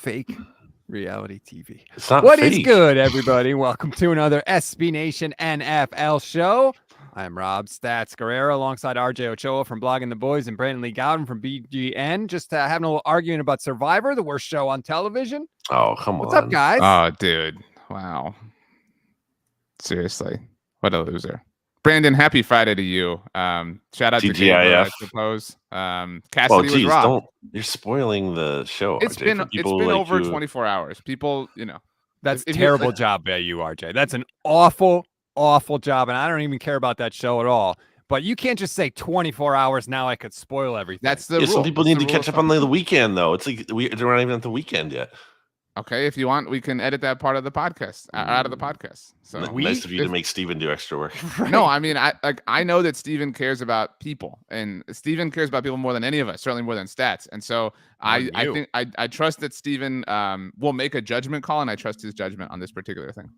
fake reality TV. It's not What fake. is good, everybody? Welcome to another SB Nation NFL show. I'm Rob Stats Guerrera alongside RJ Ochoa from Blogging the Boys and Brandon Lee Gowton from BGN. Just having a little argument about Survivor, the worst show on television. Oh, come on. What's up, guys? Oh, dude. Wow. Seriously. What a loser. Brandon, happy Friday to you. Shout out to Gabriel, I suppose. Cassidy was robbed. You're spoiling the show. It's been over 24 hours. People, That's a terrible job by you, RJ. That's an awful job, and I don't even care about that show at all. But you can't just say 24 hours. Now I could spoil everything. That's the rule. Some people need to catch up on the weekend, though. It's like we're not even at the weekend yet. Okay, if you want, we can edit that part of the podcast out of the podcast. So nice of you to make Steven do extra work. Right. No, I mean, I know that Steven cares about people, and Steven cares about people more than any of us, certainly more than stats. And so I think I trust that Steven will make a judgment call, and I trust his judgment on this particular thing.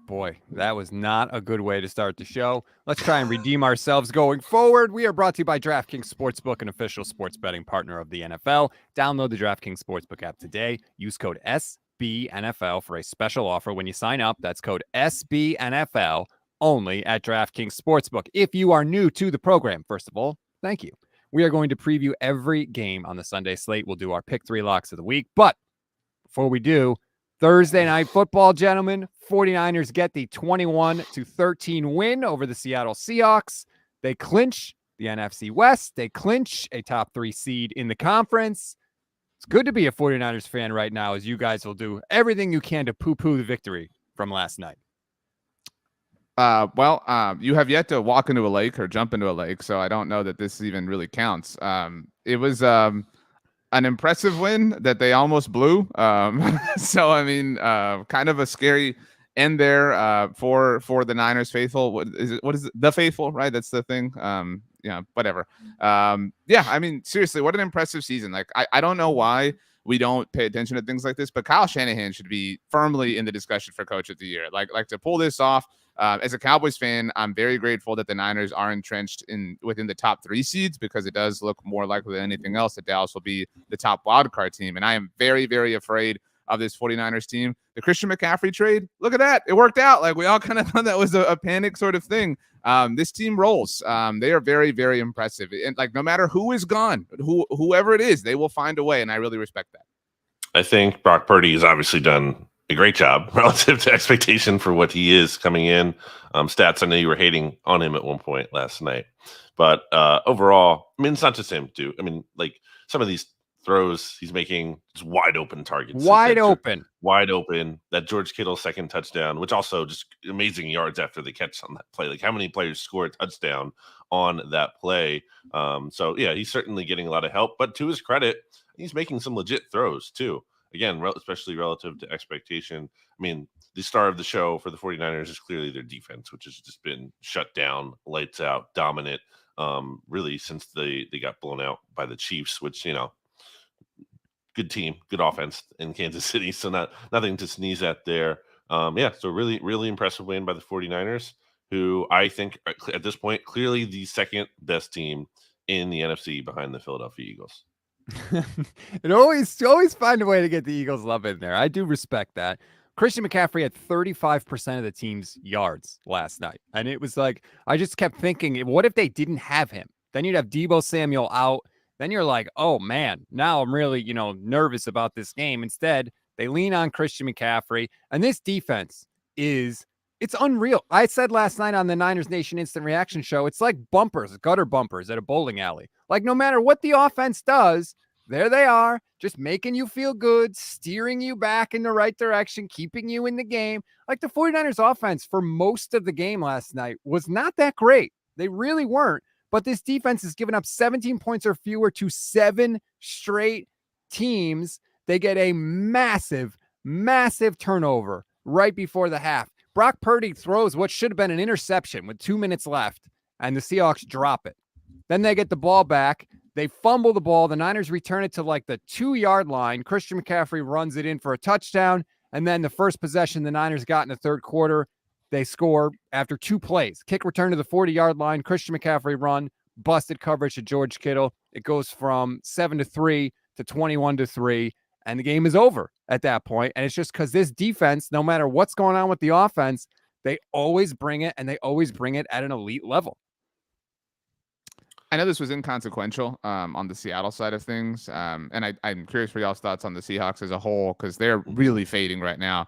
Boy, that was not a good way to start the show. Let's try and redeem ourselves going forward. We are brought to you by DraftKings Sportsbook, an official sports betting partner of the NFL. Download the DraftKings Sportsbook app today. Use code SBNFL for a special offer when you sign up. That's code SBNFL only at DraftKings Sportsbook. If you are new to the program, first of all, thank you. We are going to preview every game on the Sunday slate. We'll do our pick 3 locks of the week. But before we do, Thursday night football, gentlemen, 49ers get the 21-13 win over the Seattle Seahawks. They clinch the NFC West. They clinch a top 3 seed in the conference. It's good to be a 49ers fan right now, as you guys will do everything you can to poo-poo the victory from last night. You have yet to walk into a lake or jump into a lake, so I don't know that this even really counts. It was an impressive win that they almost blew. So, I mean, kind of a scary end there for the Niners faithful. What is it? The faithful, right? That's the thing. Whatever. I mean, seriously, what an impressive season. Like, I don't know why we don't pay attention to things like this, but Kyle Shanahan should be firmly in the discussion for coach of the year. Like to pull this off. As a Cowboys fan, I'm very grateful that the Niners are entrenched within the top 3 seeds, because it does look more likely than anything else that Dallas will be the top wildcard team. And I am very, very afraid of this 49ers team. The Christian McCaffrey trade, look at that. It worked out. Like, we all kind of thought that was a panic sort of thing. This team rolls. They are very, very impressive. And like, no matter who is gone, whoever it is, they will find a way. And I really respect that. I think Brock Purdy has obviously done a great job relative to expectation for what he is coming in. Stats, I know you were hating on him at one point last night, but overall, I mean, it's not just him too. I mean, like, some of these throws he's making is wide open targets. Wide open. That George Kittle second touchdown, which also just amazing yards after the catch on that play. Like, how many players score a touchdown on that play? So yeah, he's certainly getting a lot of help, but to his credit, he's making some legit throws too. Again, especially relative to expectation. I mean, the star of the show for the 49ers is clearly their defense, which has just been shut down, lights out, dominant, really since they got blown out by the Chiefs, which, good team, good offense in Kansas City. So nothing to sneeze at there. So really, really impressive win by the 49ers, who I think at this point, clearly the second best team in the NFC behind the Philadelphia Eagles. And always find a way to get the Eagles love in there. I do respect that. Christian McCaffrey had 35% of the team's yards last night. And it was like, I just kept thinking, what if they didn't have him? Then you'd have Deebo Samuel out. Then you're like, oh man, now I'm really, nervous about this game. Instead, they lean on Christian McCaffrey. And this defense it's unreal. I said last night on the Niners Nation Instant Reaction Show, it's like gutter bumpers at a bowling alley. Like, no matter what the offense does, there they are, just making you feel good, steering you back in the right direction, keeping you in the game. Like, the 49ers offense for most of the game last night was not that great. They really weren't. But this defense has given up 17 points or fewer to 7 straight teams. They get a massive turnover right before the half. Brock Purdy throws what should have been an interception with 2 minutes left, and the Seahawks drop it. Then they get the ball back. They fumble the ball. The Niners return it to like the 2-yard line. Christian McCaffrey runs it in for a touchdown. And then the first possession the Niners got in the third quarter, they score after 2 plays. Kick return to the 40-yard line. Christian McCaffrey run, busted coverage to George Kittle. It goes from 7-3 to 21-3. and the game is over at that point. And it's just because this defense, no matter what's going on with the offense, they always bring it, and they always bring it at an elite level. I know this was inconsequential on the Seattle side of things, and I'm curious for y'all's thoughts on the Seahawks as a whole, because they're really fading right now.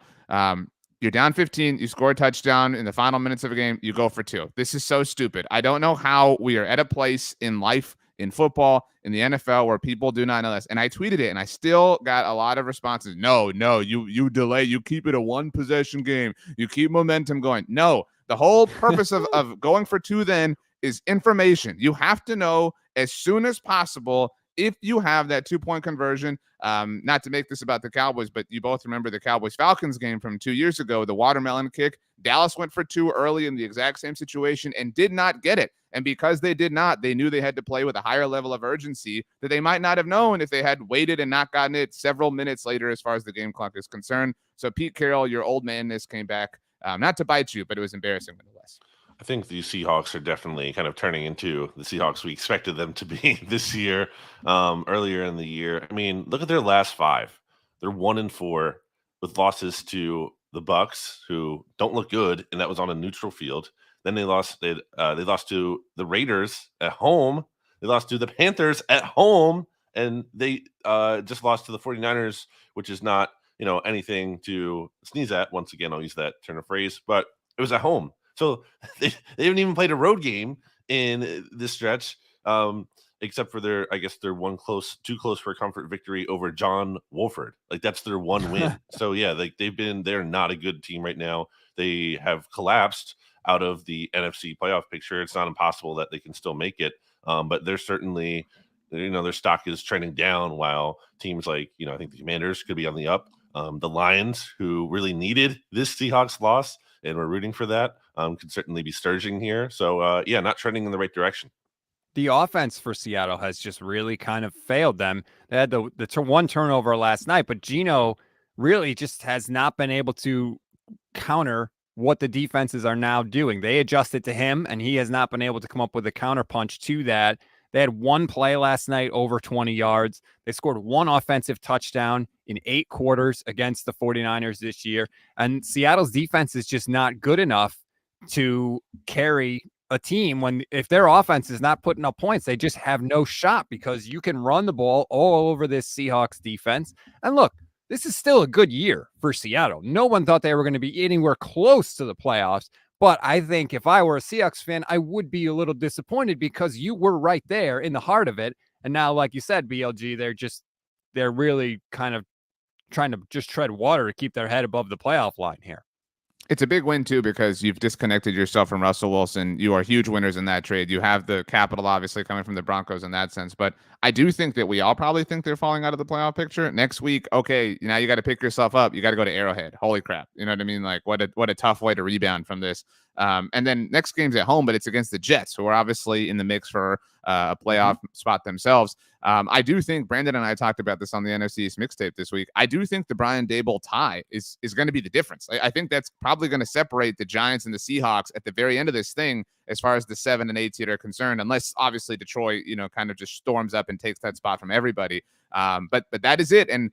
You're down 15, you score a touchdown in the final minutes of a game, you go for 2. This is so stupid. I don't know how we are at a place in life, in football, in the NFL, where people do not know this. And I tweeted it, and I still got a lot of responses. No, you delay, you keep it a 1-possession game, you keep momentum going. No, the whole purpose of going for 2 then is information. You have to know as soon as possible if you have that 2-point conversion. Not to make this about the Cowboys, but you both remember the Cowboys-Falcons game from 2 years ago, the watermelon kick. Dallas went for 2 early in the exact same situation and did not get it. And because they did not, they knew they had to play with a higher level of urgency that they might not have known if they had waited and not gotten it several minutes later as far as the game clock is concerned. So Pete Carroll, your old manness came back, not to bite you, but it was embarrassing nonetheless. I think the Seahawks are definitely kind of turning into the Seahawks we expected them to be this year, earlier in the year. I mean, look at their last 5. They're 1-4 with losses to the Bucks, who don't look good, and that was on a neutral field. Then they lost. They lost to the Raiders at home. They lost to the Panthers at home, and they just lost to the 49ers, which is not anything to sneeze at. Once again, I'll use that turn of phrase, but it was at home. So they haven't even played a road game in this stretch, except for their too close for a comfort victory over John Wolford. Like, that's their one win. So yeah, they're not a good team right now. They have collapsed out of the NFC playoff picture. It's not impossible that they can still make it, but they're certainly, their stock is trending down, while teams like, I think the Commanders could be on the up. The Lions, who really needed this Seahawks loss and we're rooting for that, could certainly be surging here. So not trending in the right direction. The offense for Seattle has just really kind of failed them. They had the one turnover last night, but Geno really just has not been able to counter what the defenses are now doing. They adjusted to him, and he has not been able to come up with a counterpunch to that. They had one play last night over 20 yards. They scored 1 offensive touchdown in 8 quarters against the 49ers this year. And Seattle's defense is just not good enough to carry a team if their offense is not putting up points. They just have no shot, because you can run the ball all over this Seahawks defense. And look, this is still a good year for Seattle. No one thought they were going to be anywhere close to the playoffs. But I think if I were a Seahawks fan, I would be a little disappointed, because you were right there in the heart of it. And now, like you said, BLG, they're really kind of trying to just tread water to keep their head above the playoff line here. It's a big win, too, because you've disconnected yourself from Russell Wilson. You are huge winners in that trade. You have the capital, obviously, coming from the Broncos in that sense. But I do think that we all probably think they're falling out of the playoff picture. Next week, okay, now you got to pick yourself up. You got to go to Arrowhead. Holy crap. You know what I mean? Like, what a tough way to rebound from this. And then next game's at home, but it's against the Jets, who are obviously in the mix for a playoff spot themselves. I do think Brandon and I talked about this on the NFC East mixtape this week. I do think the Brian Daboll tie is going to be the difference. I think that's probably going to separate the Giants and the Seahawks at the very end of this thing, as far as the 7 and 8 seed are concerned, unless obviously Detroit, kind of just storms up and takes that spot from everybody. But that is it. And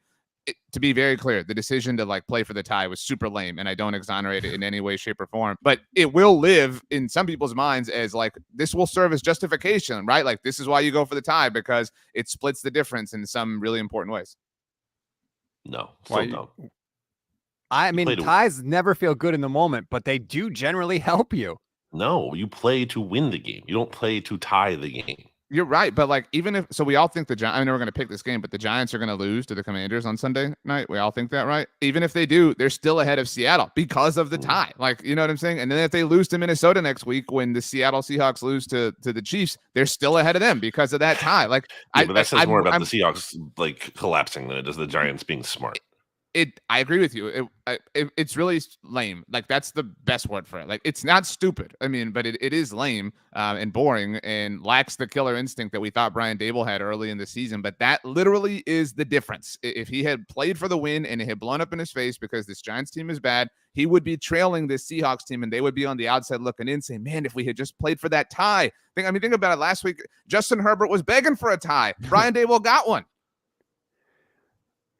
to be very clear, the decision to play for the tie was super lame, and I don't exonerate it in any way, shape, or form. But it will live in some people's minds as this will serve as justification, right? Like, this is why you go for the tie, because it splits the difference in some really important ways. No, still don't. I mean, ties never feel good in the moment, but they do generally help you. No, you play to win the game. You don't play to tie the game. You're right, but even if we all think the Giants, I know we're going to pick this game, but the Giants are going to lose to the Commanders on Sunday night. We all think that, right? Even if they do, they're still ahead of Seattle because of the tie. You know what I'm saying? And then if they lose to Minnesota next week, when the Seattle Seahawks lose to the Chiefs, they're still ahead of them because of that tie. But that says more about the Seahawks collapsing than it does the Giants being smart. I agree with you. It's really lame. That's the best word for it. It's not stupid. I mean, but it is lame and boring and lacks the killer instinct that we thought Brian Daboll had early in the season. But that literally is the difference. If he had played for the win and it had blown up in his face because this Giants team is bad, he would be trailing this Seahawks team, and they would be on the outside looking in, saying, "Man, if we had just played for that tie." Think about it. Last week, Justin Herbert was begging for a tie. Brian Daboll got one.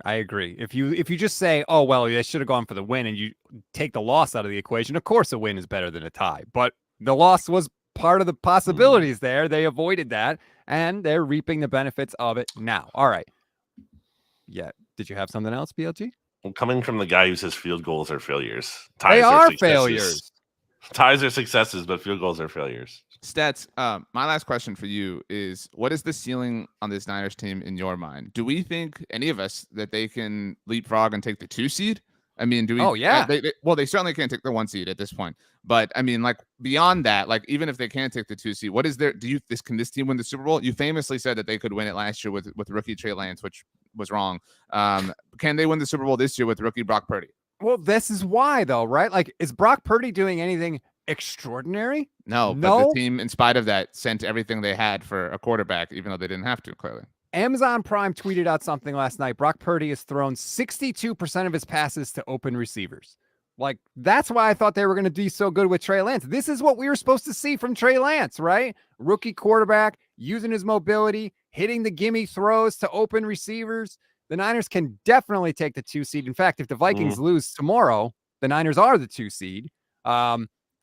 I agree. If you just say, oh, well, they should have gone for the win, and you take the loss out of the equation, of course a win is better than a tie. But the loss was part of the possibilities there. They avoided that, and they're reaping the benefits of it now. All right. Yeah. Did you have something else, BLG? Well, coming from the guy who says field goals are failures. They are successes. failures. Ties are successes, but field goals are failures. Stats, my last question for you is, what is the ceiling on this Niners team in your mind? Do we think, any of us, that they can leapfrog and take the 2 seed? I mean, do we? Oh, yeah. They certainly can't take the 1 seed at this point. But I mean, like, beyond that, like, even if they can't take the 2 seed, what is there? Can this team win the Super Bowl? You famously said that they could win it last year with rookie Trey Lance, which was wrong. Can they win the Super Bowl this year with rookie Brock Purdy? Well, this is why, though, right? Like, is Brock Purdy doing anything extraordinary? No, but the team, in spite of that, sent everything they had for a quarterback, even though they didn't have to, clearly. Amazon Prime tweeted out something last night. Brock Purdy has thrown 62% of his passes to open receivers. Like, that's why I thought they were going to do so good with Trey Lance. This is what we were supposed to see from Trey Lance, right? Rookie quarterback, using his mobility, hitting the gimme throws to open receivers. The Niners can definitely take the 2 seed. In fact, if the Vikings lose tomorrow, the Niners are the 2 seed.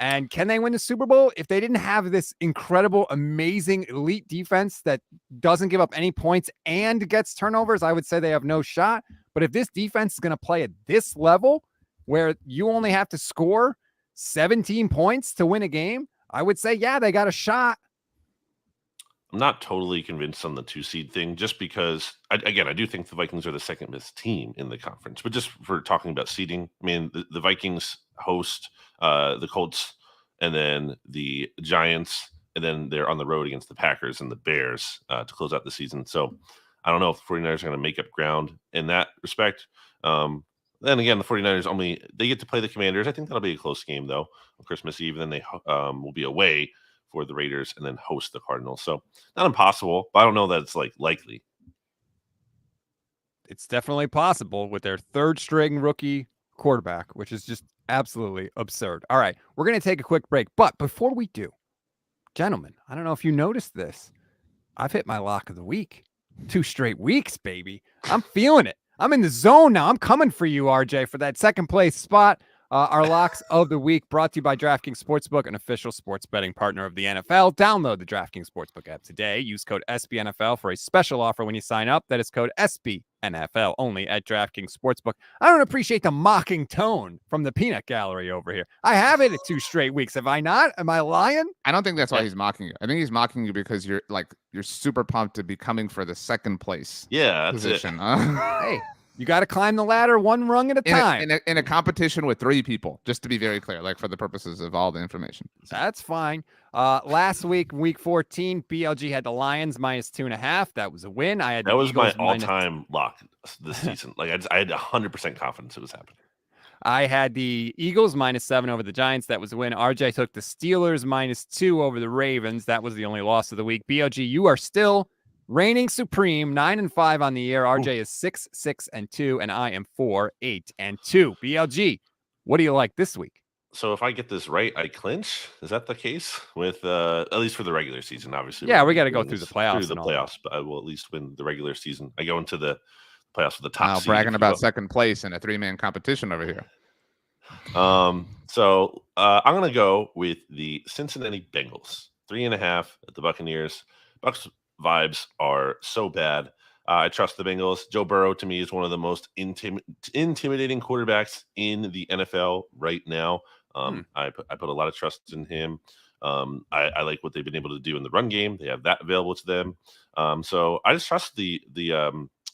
And can they win the Super Bowl? If they didn't have this incredible, amazing, elite defense that doesn't give up any points and gets turnovers, I would say they have no shot. But if this defense is going to play at this level where you only have to score 17 points to win a game, I would say, yeah, they got a shot. I'm not totally convinced on the 2 seed thing, just because, I do think the Vikings are the second best team in the conference. But just for talking about seeding, I mean, the Vikings host the Colts and then the Giants, and then they're on the road against the Packers and the Bears to close out the season. So I don't know if the 49ers are going to make up ground in that respect. Then again, the 49ers they get to play the Commanders. I think that'll be a close game, though, on Christmas Eve. Then they will be away for the Raiders and then host the Cardinals. So not impossible, but I don't know that it's likely. It's definitely possible with their third string rookie quarterback, which is just absolutely absurd. All right, we're going to take a quick break. But before we do, gentlemen, I don't know if you noticed this. I've hit my lock of the week. 2 straight weeks, baby. I'm feeling it. I'm in the zone now. I'm coming for you, RJ, for that second place spot. Our locks of the week brought to you by DraftKings Sportsbook, an official sports betting partner of the NFL. Download the DraftKings Sportsbook app today. Use code SBNFL for a special offer when you sign up. That is code SBNFL only at DraftKings Sportsbook. I don't appreciate the mocking tone from the peanut gallery over here. I have it at 2 straight weeks. Have I not? Am I lying? I don't think that's why he's mocking you. I think he's mocking you because you're super pumped to be coming for the second place position. Hey. You got to climb the ladder one rung at a time. In a competition with 3 people, just to be very clear, like for the purposes of all the information. That's fine. Last week, week 14, BLG had the Lions minus 2.5. That was a win. That was my all-time lock this season. Like I had 100% confidence it was happening. I had the Eagles minus 7 over the Giants. That was a win. RJ took the Steelers minus 2 over the Ravens. That was the only loss of the week. BLG, you are still reigning supreme, 9-5 on the year. RJ is 6-6-2, and I am 4-8-2. BLG, what do you like this week? So if I get this right, I clinch. Is that the case with at least for the regular season? Obviously, yeah, we got to go through the playoffs. But I will at least win the regular season. I go into the playoffs with the top. Seed, bragging about second place in a 3-man competition over here. So I'm gonna go with the Cincinnati Bengals, 3.5 at the Buccaneers. Bucks vibes are so bad. I trust the Bengals. Joe Burrow, to me, is one of the most intimidating quarterbacks in the NFL right now. I put a lot of trust in him. I like what they've been able to do in the run game. They have that available to them. So I just trust the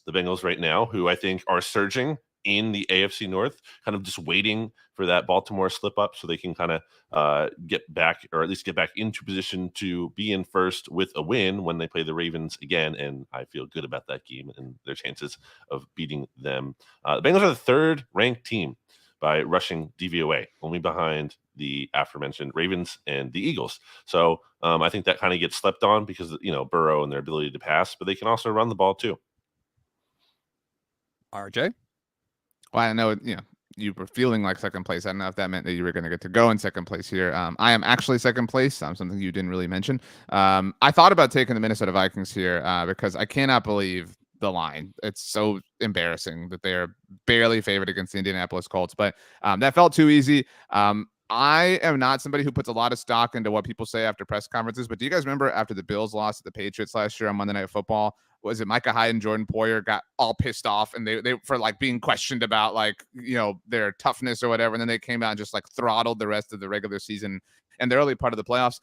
Bengals right now, who I think are surging in the AFC North, kind of just waiting for that Baltimore slip up so they can kind of get back, or at least get back into position to be in first with a win when they play the Ravens again. And I feel good about that game and their chances of beating them. The Bengals are the 3rd ranked team by rushing DVOA, only behind the aforementioned Ravens and the Eagles. So I think that kind of gets slept on because, Burrow and their ability to pass, but they can also run the ball too. RJ? Well, I know, you were feeling like second place. I don't know if that meant that you were going to get to go in second place here. I am actually second place. Something you didn't really mention. I thought about taking the Minnesota Vikings here because I cannot believe the line. It's so embarrassing that they are barely favored against the Indianapolis Colts, but that felt too easy. I am not somebody who puts a lot of stock into what people say after press conferences, but do you guys remember after the Bills lost to the Patriots last year on Monday Night Football? Was it Micah Hyde and Jordan Poyer got all pissed off and they for like being questioned about like, their toughness or whatever. And then they came out and just like throttled the rest of the regular season and the early part of the playoffs.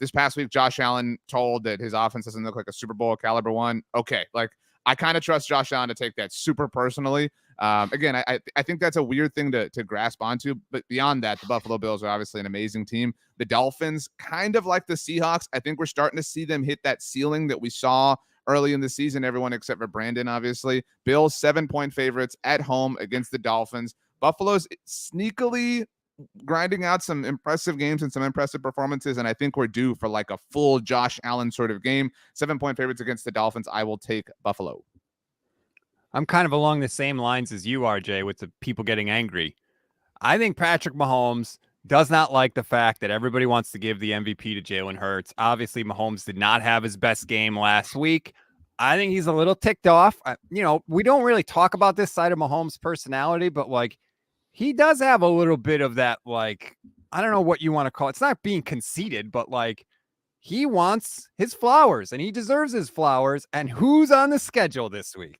This past week, Josh Allen told that his offense doesn't look like a Super Bowl caliber one. Okay. Like I kind of trust Josh Allen to take that super personally. Again, I think that's a weird thing to grasp onto, but beyond that, the Buffalo Bills are obviously an amazing team. The Dolphins, kind of like the Seahawks, I think we're starting to see them hit that ceiling that we saw early in the season, everyone except for Brandon, obviously. Bills 7-point favorites at home against the Dolphins. Buffalo's sneakily grinding out some impressive games and some impressive performances, and I think we're due for like a full Josh Allen sort of game. 7-point favorites against the Dolphins. I will take Buffalo. I'm kind of along the same lines as you, RJ, with the people getting angry. I think Patrick Mahomes does not like the fact that everybody wants to give the MVP to Jalen Hurts. Obviously, Mahomes did not have his best game last week. I think he's a little ticked off. We don't really talk about this side of Mahomes' personality, but like he does have a little bit of that, like, I don't know what you want to call it. It's not being conceited, but like he wants his flowers and he deserves his flowers. And who's on the schedule this week?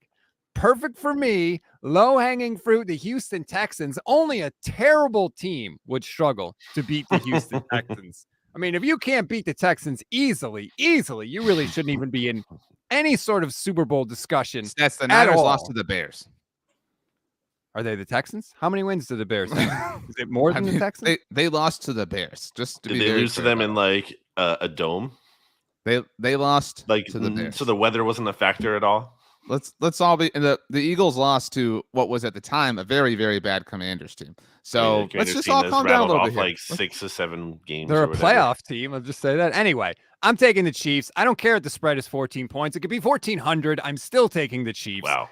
Perfect for me, low-hanging fruit, the Houston Texans. Only a terrible team would struggle to beat the Houston Texans. I mean, if you can't beat the Texans easily, you really shouldn't even be in any sort of Super Bowl discussion. That's the Niners lost to the Bears. Are they the Texans? How many wins do the Bears have? Is it more than the Texans? They lost to the Bears. Just to Did be they lose to them in like a dome? They lost like to the Bears. So the weather wasn't a factor at all. Let's all be. And the Eagles lost to what was at the time a very, very bad Commanders team. So let's just all calm down a little bit here. Like 6 or 7 games. They're a playoff team. I'll just say that. Anyway, I'm taking the Chiefs. I don't care if the spread is 14 points. It could be 1,400. I'm still taking the Chiefs. Wow.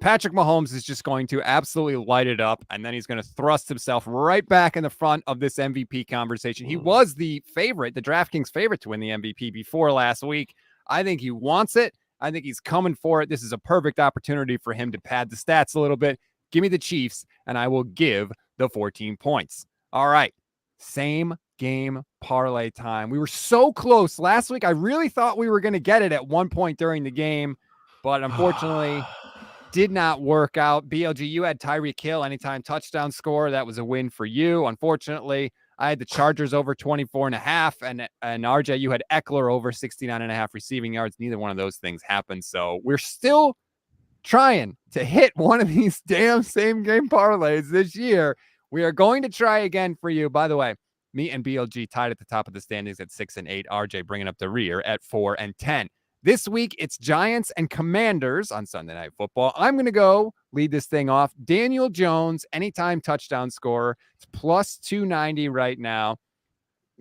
Patrick Mahomes is just going to absolutely light it up, and then he's going to thrust himself right back in the front of this MVP conversation. He was the favorite, the DraftKings favorite to win the MVP before last week. I think he wants it. I think he's coming for it. This is a perfect opportunity for him to pad the stats a little bit. Give me the Chiefs, and I will give the 14 points. All right. Same game parlay time. We were so close last week. I really thought we were going to get it at one point during the game, but unfortunately did not work out. BLG, you had Tyreek Hill anytime touchdown score. That was a win for you. Unfortunately, I had the Chargers over 24.5, and RJ, you had Eckler over 69.5 receiving yards. Neither one of those things happened. So we're still trying to hit one of these damn same game parlays this year. We are going to try again for you. By the way, me and BLG tied at the top of the standings at 6 and 8. RJ bringing up the rear at 4 and 10. This week, it's Giants and Commanders on Sunday Night Football. I'm going to go lead this thing off. Daniel Jones, anytime touchdown scorer. It's plus 290 right now.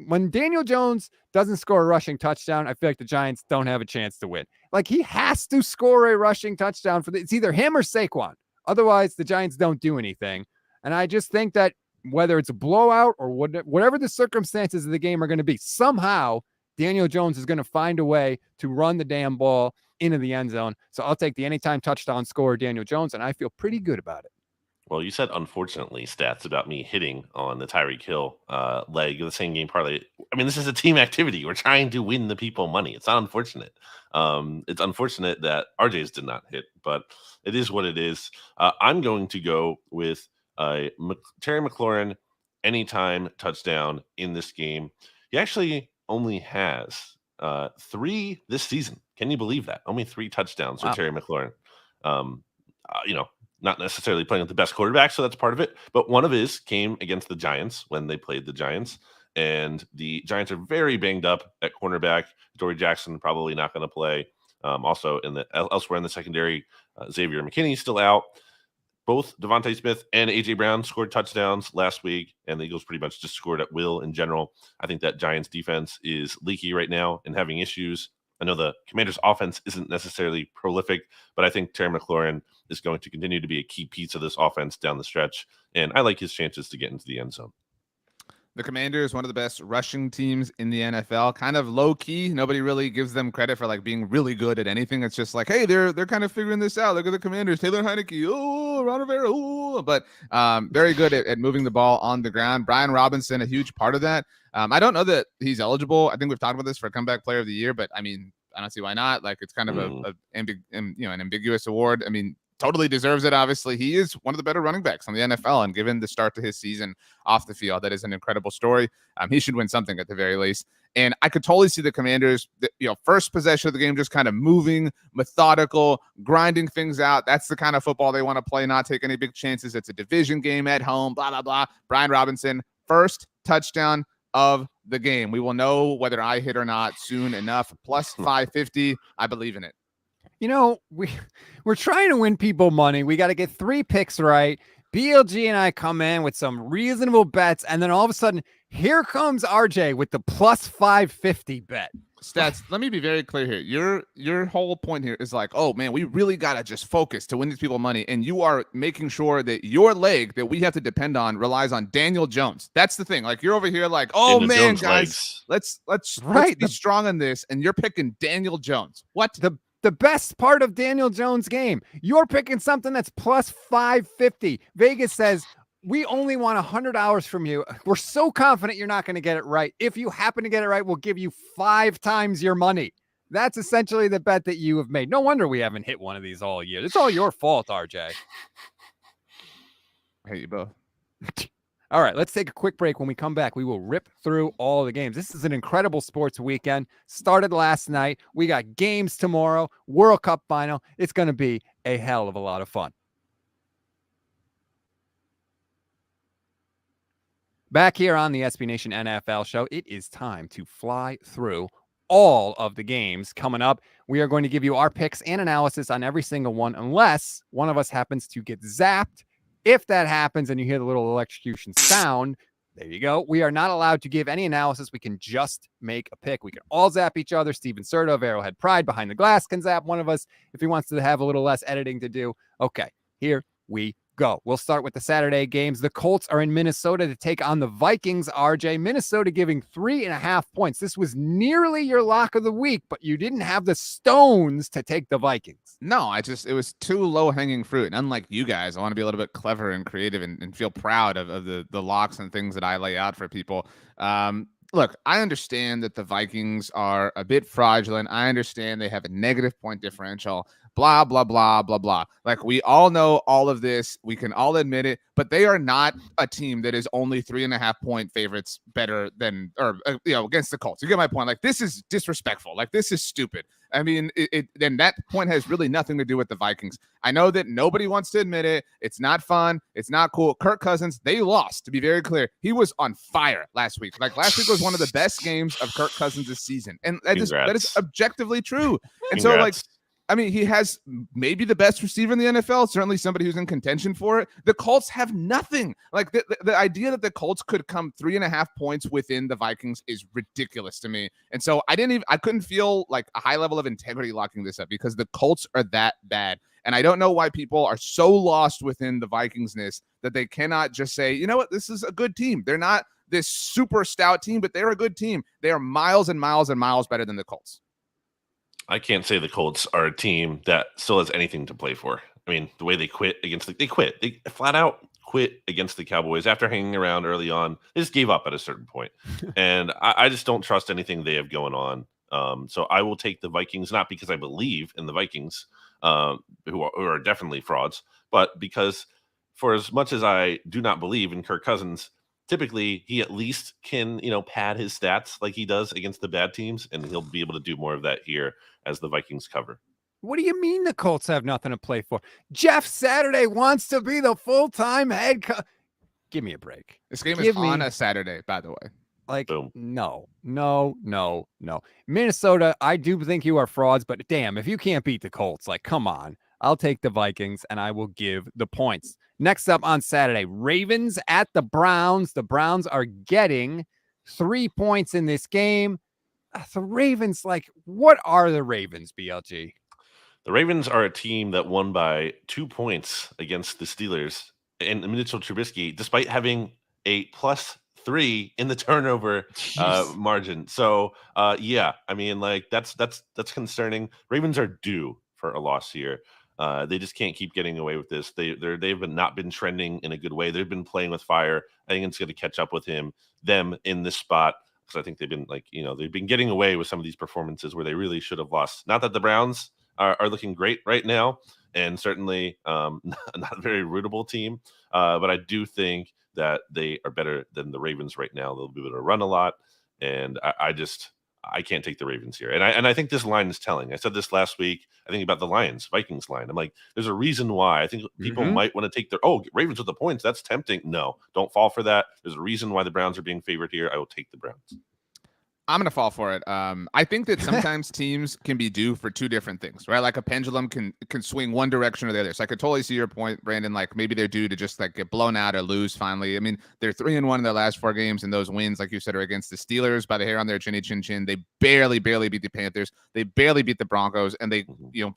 When Daniel Jones doesn't score a rushing touchdown, I feel like the Giants don't have a chance to win. Like, he has to score a rushing touchdown. It's either him or Saquon. Otherwise, the Giants don't do anything. And I just think that whether it's a blowout or whatever the circumstances of the game are going to be, somehow Daniel Jones is going to find a way to run the damn ball into the end zone. So I'll take the anytime touchdown scorer, Daniel Jones, and I feel pretty good about it. Well, you said, unfortunately, stats about me hitting on the Tyreek Hill leg of the same game parlay. I mean, this is a team activity. We're trying to win the people money. It's not unfortunate. It's unfortunate that RJ's did not hit, but it is what it is. I'm going to go with Terry McLaurin anytime touchdown in this game. He actually only has 3 this season. Can you believe that? Only 3 touchdowns for Terry McLaurin. Not necessarily playing with the best quarterback, so that's part of it. But one of his came against the Giants when they played the Giants. And the Giants are very banged up at cornerback. Dory Jackson probably not going to play. Also, elsewhere in the secondary, Xavier McKinney still out. Both Devontae Smith and A.J. Brown scored touchdowns last week, and the Eagles pretty much just scored at will in general. I think that Giants defense is leaky right now and having issues. I know the Commanders' offense isn't necessarily prolific, but I think Terry McLaurin is going to continue to be a key piece of this offense down the stretch, and I like his chances to get into the end zone. The Commanders, one of the best rushing teams in the NFL, kind of low key. Nobody really gives them credit for like being really good at anything. It's just like, hey, they're kind of figuring this out. Look at the Commanders, Taylor Heineke, oh, Ron Rivera, oh, but very good at moving the ball on the ground. Brian Robinson, a huge part of that. I don't know that he's eligible. I think we've talked about this for comeback player of the year, but I mean, I don't see why not. Like, it's kind of an ambiguous award. I mean, totally deserves it. Obviously, he is one of the better running backs on the NFL, and given the start to his season off the field, that is an incredible story. He should win something at the very least. And I could totally see the Commanders, first possession of the game, just kind of moving, methodical, grinding things out. That's the kind of football they want to play, not take any big chances. It's a division game at home, blah, blah, blah. Brian Robinson, first touchdown of the game. We will know whether I hit or not soon enough. Plus 550. I believe in it. We're trying to win people money. We got to get 3 picks right. BLG and I come in with some reasonable bets, and then all of a sudden, here comes RJ with the plus 550 bet. Stats, let me be very clear here. Your whole point here is like, oh man, we really gotta just focus to win these people money, and you are making sure that your leg that we have to depend on relies on Daniel Jones. That's the thing. Like, you're over here like, oh man, Jones guys, legs. let's be strong on this, and you're picking Daniel Jones. What? The best part of Daniel Jones' game, you're picking something that's plus 550. Vegas says, we only want $100 from you. We're so confident you're not going to get it right. If you happen to get it right, we'll give you 5 times your money. That's essentially the bet that you have made. No wonder we haven't hit one of these all year. It's all your fault, RJ. I hate you both. All right, let's take a quick break. When we come back, we will rip through all the games. This is an incredible sports weekend. Started last night. We got games tomorrow, World Cup final. It's going to be a hell of a lot of fun. Back here on the SB Nation NFL show, it is time to fly through all of the games coming up. We are going to give you our picks and analysis on every single one, unless one of us happens to get zapped. If that happens and you hear the little electrocution sound, there you go. We are not allowed to give any analysis. We can just make a pick. We can all zap each other. Steven Serta of Arrowhead Pride behind the glass can zap one of us if he wants to have a little less editing to do. Okay, here we go. We'll start with the Saturday games. The Colts are in Minnesota to take on the Vikings, RJ. Minnesota giving 3.5 points. This was nearly your lock of the week, but you didn't have the stones to take the Vikings. No, it was too low hanging fruit. And unlike you guys, I want to be a little bit clever and creative and feel proud of the locks and things that I lay out for people. Look, I understand that the Vikings are a bit fraudulent. I understand they have a negative point differential. Blah, blah, blah, blah, blah. Like, we all know all of this. We can all admit it, but they are not a team that is only 3.5 point favorites better than, against the Colts. You get my point? Like, this is disrespectful. Like, this is stupid. I mean, then that point has really nothing to do with the Vikings. I know that nobody wants to admit it. It's not fun. It's not cool. Kirk Cousins, they lost, to be very clear. He was on fire last week. Like, last week was one of the best games of Kirk Cousins' season. And that is objectively true. And so, like, I mean, he has maybe the best receiver in the NFL, certainly somebody who's in contention for it. The Colts have nothing. Like, the idea that the Colts could come 3.5 points within the Vikings is ridiculous to me. And so I couldn't feel like a high level of integrity locking this up because the Colts are that bad. And I don't know why people are so lost within the Vikingsness that they cannot just say, you know what, this is a good team. They're not this super stout team, but they're a good team. They are miles and miles and miles better than the Colts. I can't say the Colts are a team that still has anything to play for. I mean, the way they quit against they flat out quit against the Cowboys after hanging around early on. They just gave up at a certain point. And I just don't trust anything they have going on. So I will take the Vikings, not because I believe in the Vikings, who are definitely frauds, but because for as much as I do not believe in Kirk Cousins, typically he at least can, pad his stats like he does against the bad teams, and he'll be able to do more of that here as the Vikings cover. What do you mean the Colts have nothing to play for? Jeff Saturday wants to be the full-time head coach. Give me a break. This game is on a Saturday, by the way. Like, boom. No. Minnesota, I do think you are frauds, but damn, if you can't beat the Colts, like, come on. I'll take the Vikings, and I will give the points. Next up on Saturday, Ravens at the Browns. The Browns are getting 3 points in this game. The Ravens, like, what are the Ravens, BLG? The Ravens are a team that won by 2 points against the Steelers. And Mitchell Trubisky, despite having a plus 3 in the turnover margin. So yeah, I mean, like that's concerning. Ravens are due for a loss here. They just can't keep getting away with this. They've not been trending in a good way. They've been playing with fire. I think it's going to catch up with them in this spot, because I think they've been they've been getting away with some of these performances where they really should have lost. Not that the Browns are looking great right now, and certainly not a very rootable team, but I do think that they are better than the Ravens right now. They'll be able to run a lot, and I can't take the Ravens here. And I think this line is telling. I said this last week, I think, about the Vikings line. I'm like, there's a reason why. I think people might want to take Ravens with the points. That's tempting. No, don't fall for that. There's a reason why the Browns are being favored here. I will take the Browns. I'm going to fall for it. I think that sometimes teams can be due for two different things, right? Like a pendulum can swing one direction or the other. So I could totally see your point, Brandon. Like maybe they're due to just like get blown out or lose finally. I mean, they're 3-1 in their last 4 games, and those wins, like you said, are against the Steelers by the hair on their chinny chin chin. They barely beat the Panthers. They barely beat the Broncos, and they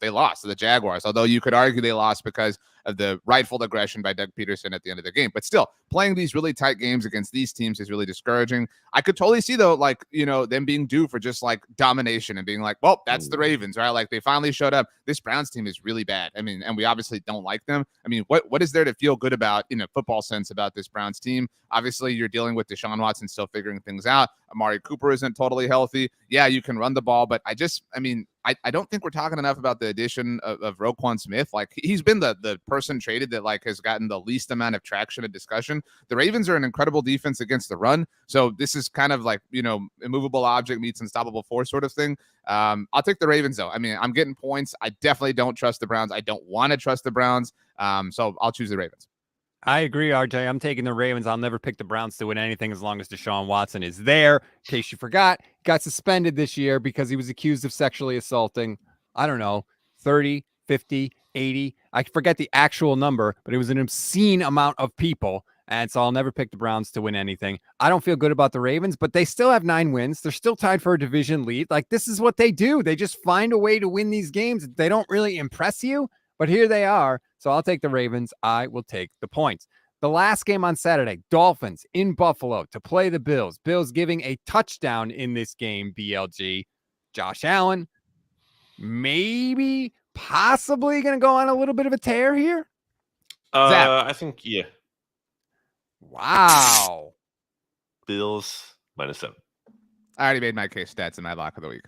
lost to the Jaguars. Although you could argue they lost because of the rightful aggression by Doug Peterson at the end of the game. But still, playing these really tight games against these teams is really discouraging. I could totally see, though, like, them being due for just like domination and being like, well, that's the Ravens, right? Like they finally showed up. This Browns team is really bad. I mean, and we obviously don't like them. I mean, what is there to feel good about in a football sense about this Browns team? Obviously, you're dealing with Deshaun Watson still figuring things out. Amari Cooper isn't totally healthy. Yeah, you can run the ball, but I don't think we're talking enough about the addition of Roquan Smith. Like he's been the person traded that like has gotten the least amount of traction and discussion. The Ravens are an incredible defense against the run. So this is kind of like, immovable object meets unstoppable force sort of thing. I'll take the Ravens though. I mean, I'm getting points. I definitely don't trust the Browns. I don't want to trust the Browns. So I'll choose the Ravens. I agree, RJ. I'm taking the Ravens. I'll never pick the Browns to win anything as long as Deshaun Watson is there. In case you forgot, he got suspended this year because he was accused of sexually assaulting, 30, 50, 80. I forget the actual number, but it was an obscene amount of people. And so I'll never pick the Browns to win anything. I don't feel good about the Ravens, but they still have 9 wins. They're still tied for a division lead. Like, this is what they do. They just find a way to win these games. They don't really impress you, but here they are. So I'll take the Ravens. I will take the points. The last game on Saturday, Dolphins in Buffalo to play the Bills. Bills giving a touchdown in this game, BLG. Josh Allen, possibly going to go on a little bit of a tear here? I think, yeah. Wow. Bills -7. I already made my case. Stats in my lock of the week.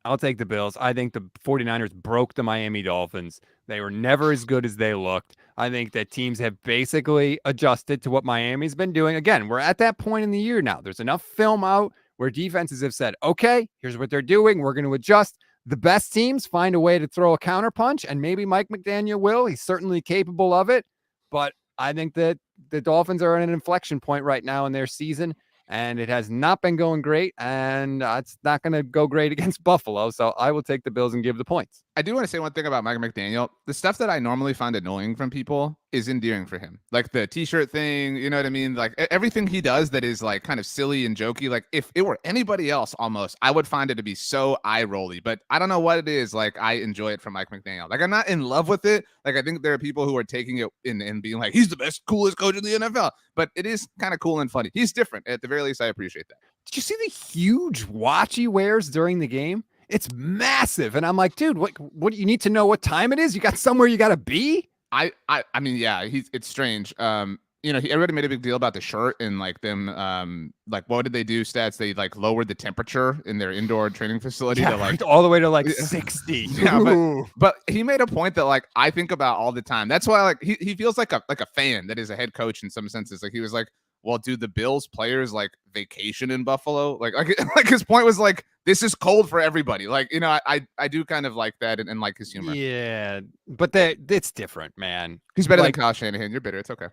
I'll take the Bills. I think the 49ers broke the Miami Dolphins. They were never as good as they looked. I think that teams have basically adjusted to what Miami's been doing. Again, we're at that point in the year now. There's enough film out where defenses have said, okay, here's what they're doing. We're going to adjust. The best teams find a way to throw a counterpunch, and maybe Mike McDaniel will. He's certainly capable of it. But I think that the Dolphins are at an inflection point right now in their season, and it has not been going great, and it's not going to go great against Buffalo. So I will take the Bills and give the points. I do want to say one thing about Mike McDaniel. The stuff that I normally find annoying from people is endearing for him. Like the t-shirt thing, you know what I mean? Like everything he does that is like kind of silly and jokey. Like if it were anybody else almost, I would find it to be so eye-rolly. But I don't know what it is. Like I enjoy it from Mike McDaniel. Like I'm not in love with it. Like I think there are people who are taking it in and being like, he's the best, coolest coach in the NFL. But it is kind of cool and funny. He's different. At the very least, I appreciate that. Did you see the huge watch he wears during the game? It's massive. And I'm like, dude, what do you need to know what time it is? You got somewhere you got to be? I mean, yeah, it's strange. Everybody made a big deal about the shirt and like them, like what did they do? Stats, they like lowered the temperature in their indoor training facility to like all the way to like 60. Yeah, but he made a point that like I think about all the time. That's why like he feels like a fan that is a head coach in some senses. Like he was like, well, do the Bills players like vacation in Buffalo? Like his point was like, this is cold for everybody. Like, I do kind of like that and like his humor. Yeah, but it's different, man. He's better than Kyle Shanahan. You're bitter. It's okay.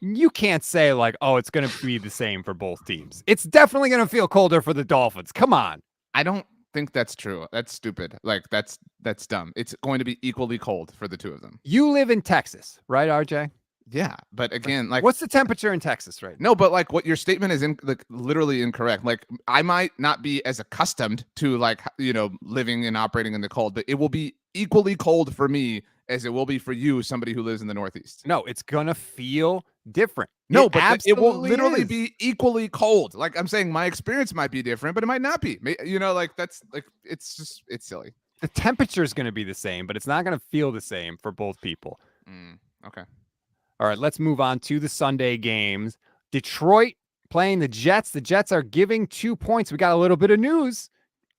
You can't say like, oh, it's going to be the same for both teams. It's definitely going to feel colder for the Dolphins. Come on. I don't think that's true. That's stupid. Like that's dumb. It's going to be equally cold for the two of them. You live in Texas, right, RJ? Yeah, but again, like, what's the temperature in Texas right now? no, but like what your statement is like literally incorrect. Like I might not be as accustomed to like living and operating in the cold, but it will be equally cold for me as it will be for you, somebody who lives in the Northeast. No, it's gonna feel different. No, It but it will absolutely literally is. be equally cold. Like I'm saying, my experience might be different, but it might not be. Like that's like it's silly. The temperature is going to be the same, but it's not going to feel the same for both people. Okay. All right, let's move on to the Sunday games. Detroit playing the Jets. The Jets are giving 2 points. We got a little bit of news.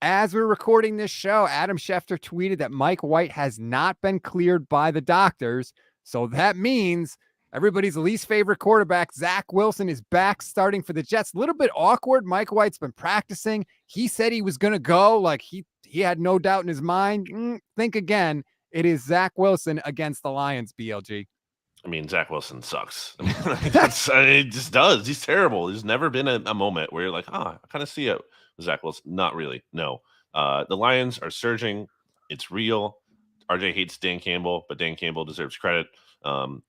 As we're recording this show, Adam Schefter tweeted that Mike White has not been cleared by the doctors. So that means everybody's least favorite quarterback, Zach Wilson, is back starting for the Jets. A little bit awkward. Mike White's been practicing. He said he was going to go. Like he had no doubt in his mind. Think again. It is Zach Wilson against the Lions, BLG. I mean, Zach Wilson sucks. I mean, it just does. He's terrible. There's never been a moment where you're like, I kind of see it with Zach Wilson. Not really. No. The Lions are surging. It's real. RJ hates Dan Campbell, but Dan Campbell deserves credit.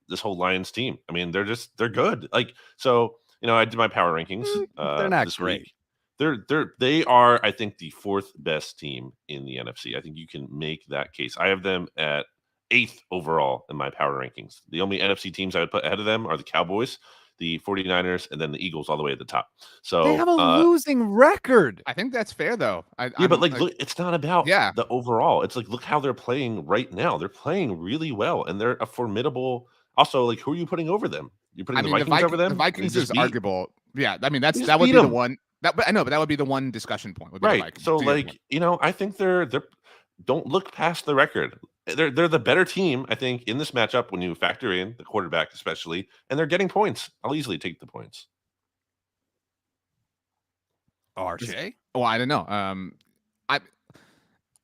This whole Lions team. I mean, they're good. Like, so, I did my power rankings. They're not this great. Week. They are, I think, the 4th best team in the NFC. I think you can make that case. I have them at 8th overall in my power rankings. The only NFC teams I would put ahead of them are the Cowboys, the 49ers, and then the Eagles all the way at the top. So they have a losing record. I think that's fair, though. But look, it's not about the overall. It's like, look how they're playing right now. They're playing really well, and they're a formidable. Also, like, who are you putting over them? You're putting the Vikings over them? The Vikings is arguable. Yeah, I mean, that would be the one. I know, but that would be the one discussion point. Would be right. The Vikings, so, like, I think they're don't look past the record. They're the better team, I think, in this matchup when you factor in the quarterback, especially, and they're getting points. I'll easily take the points. RJ? Well, I don't know.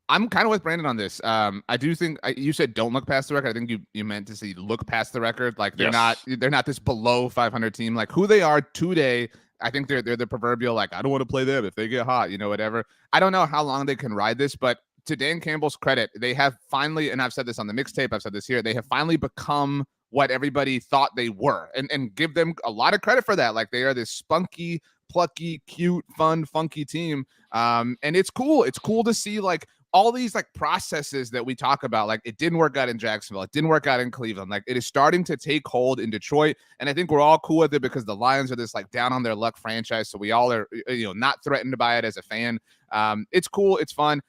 I'm kind of with Brandon on this. I do think you said don't look past the record. I think you meant to say look past the record. Like they're not this below 500 team. Like who they are today. I think they're the proverbial like I don't want to play them if they get hot, whatever. I don't know how long they can ride this, but to Dan Campbell's credit, they have finally, and I've said this on the mixtape, I've said this here, they have finally become what everybody thought they were, and give them a lot of credit for that. Like they are this spunky, plucky, cute, fun, funky team. And it's cool. It's cool to see like all these like processes that we talk about. Like it didn't work out in Jacksonville. It didn't work out in Cleveland. Like it is starting to take hold in Detroit. And I think we're all cool with it because the Lions are this like down on their luck franchise. So we all are, not threatened by it as a fan. It's cool. It's fun.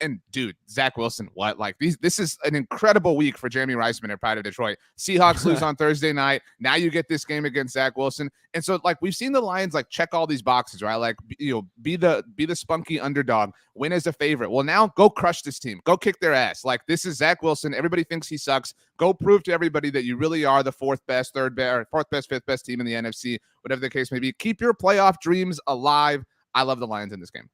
And dude, Zach Wilson, what? Like this is an incredible week for Jeremy Reisman at Pride of Detroit. Seahawks lose on Thursday night. Now you get this game against Zach Wilson. And so like we've seen the Lions like check all these boxes, right? Like, be the spunky underdog, win as a favorite. Well, now go crush this team. Go kick their ass. Like this is Zach Wilson. Everybody thinks he sucks. Go prove to everybody that you really are the 4th best, 3rd best, or 4th best, 5th best team in the NFC, whatever the case may be. Keep your playoff dreams alive. I love the Lions in this game.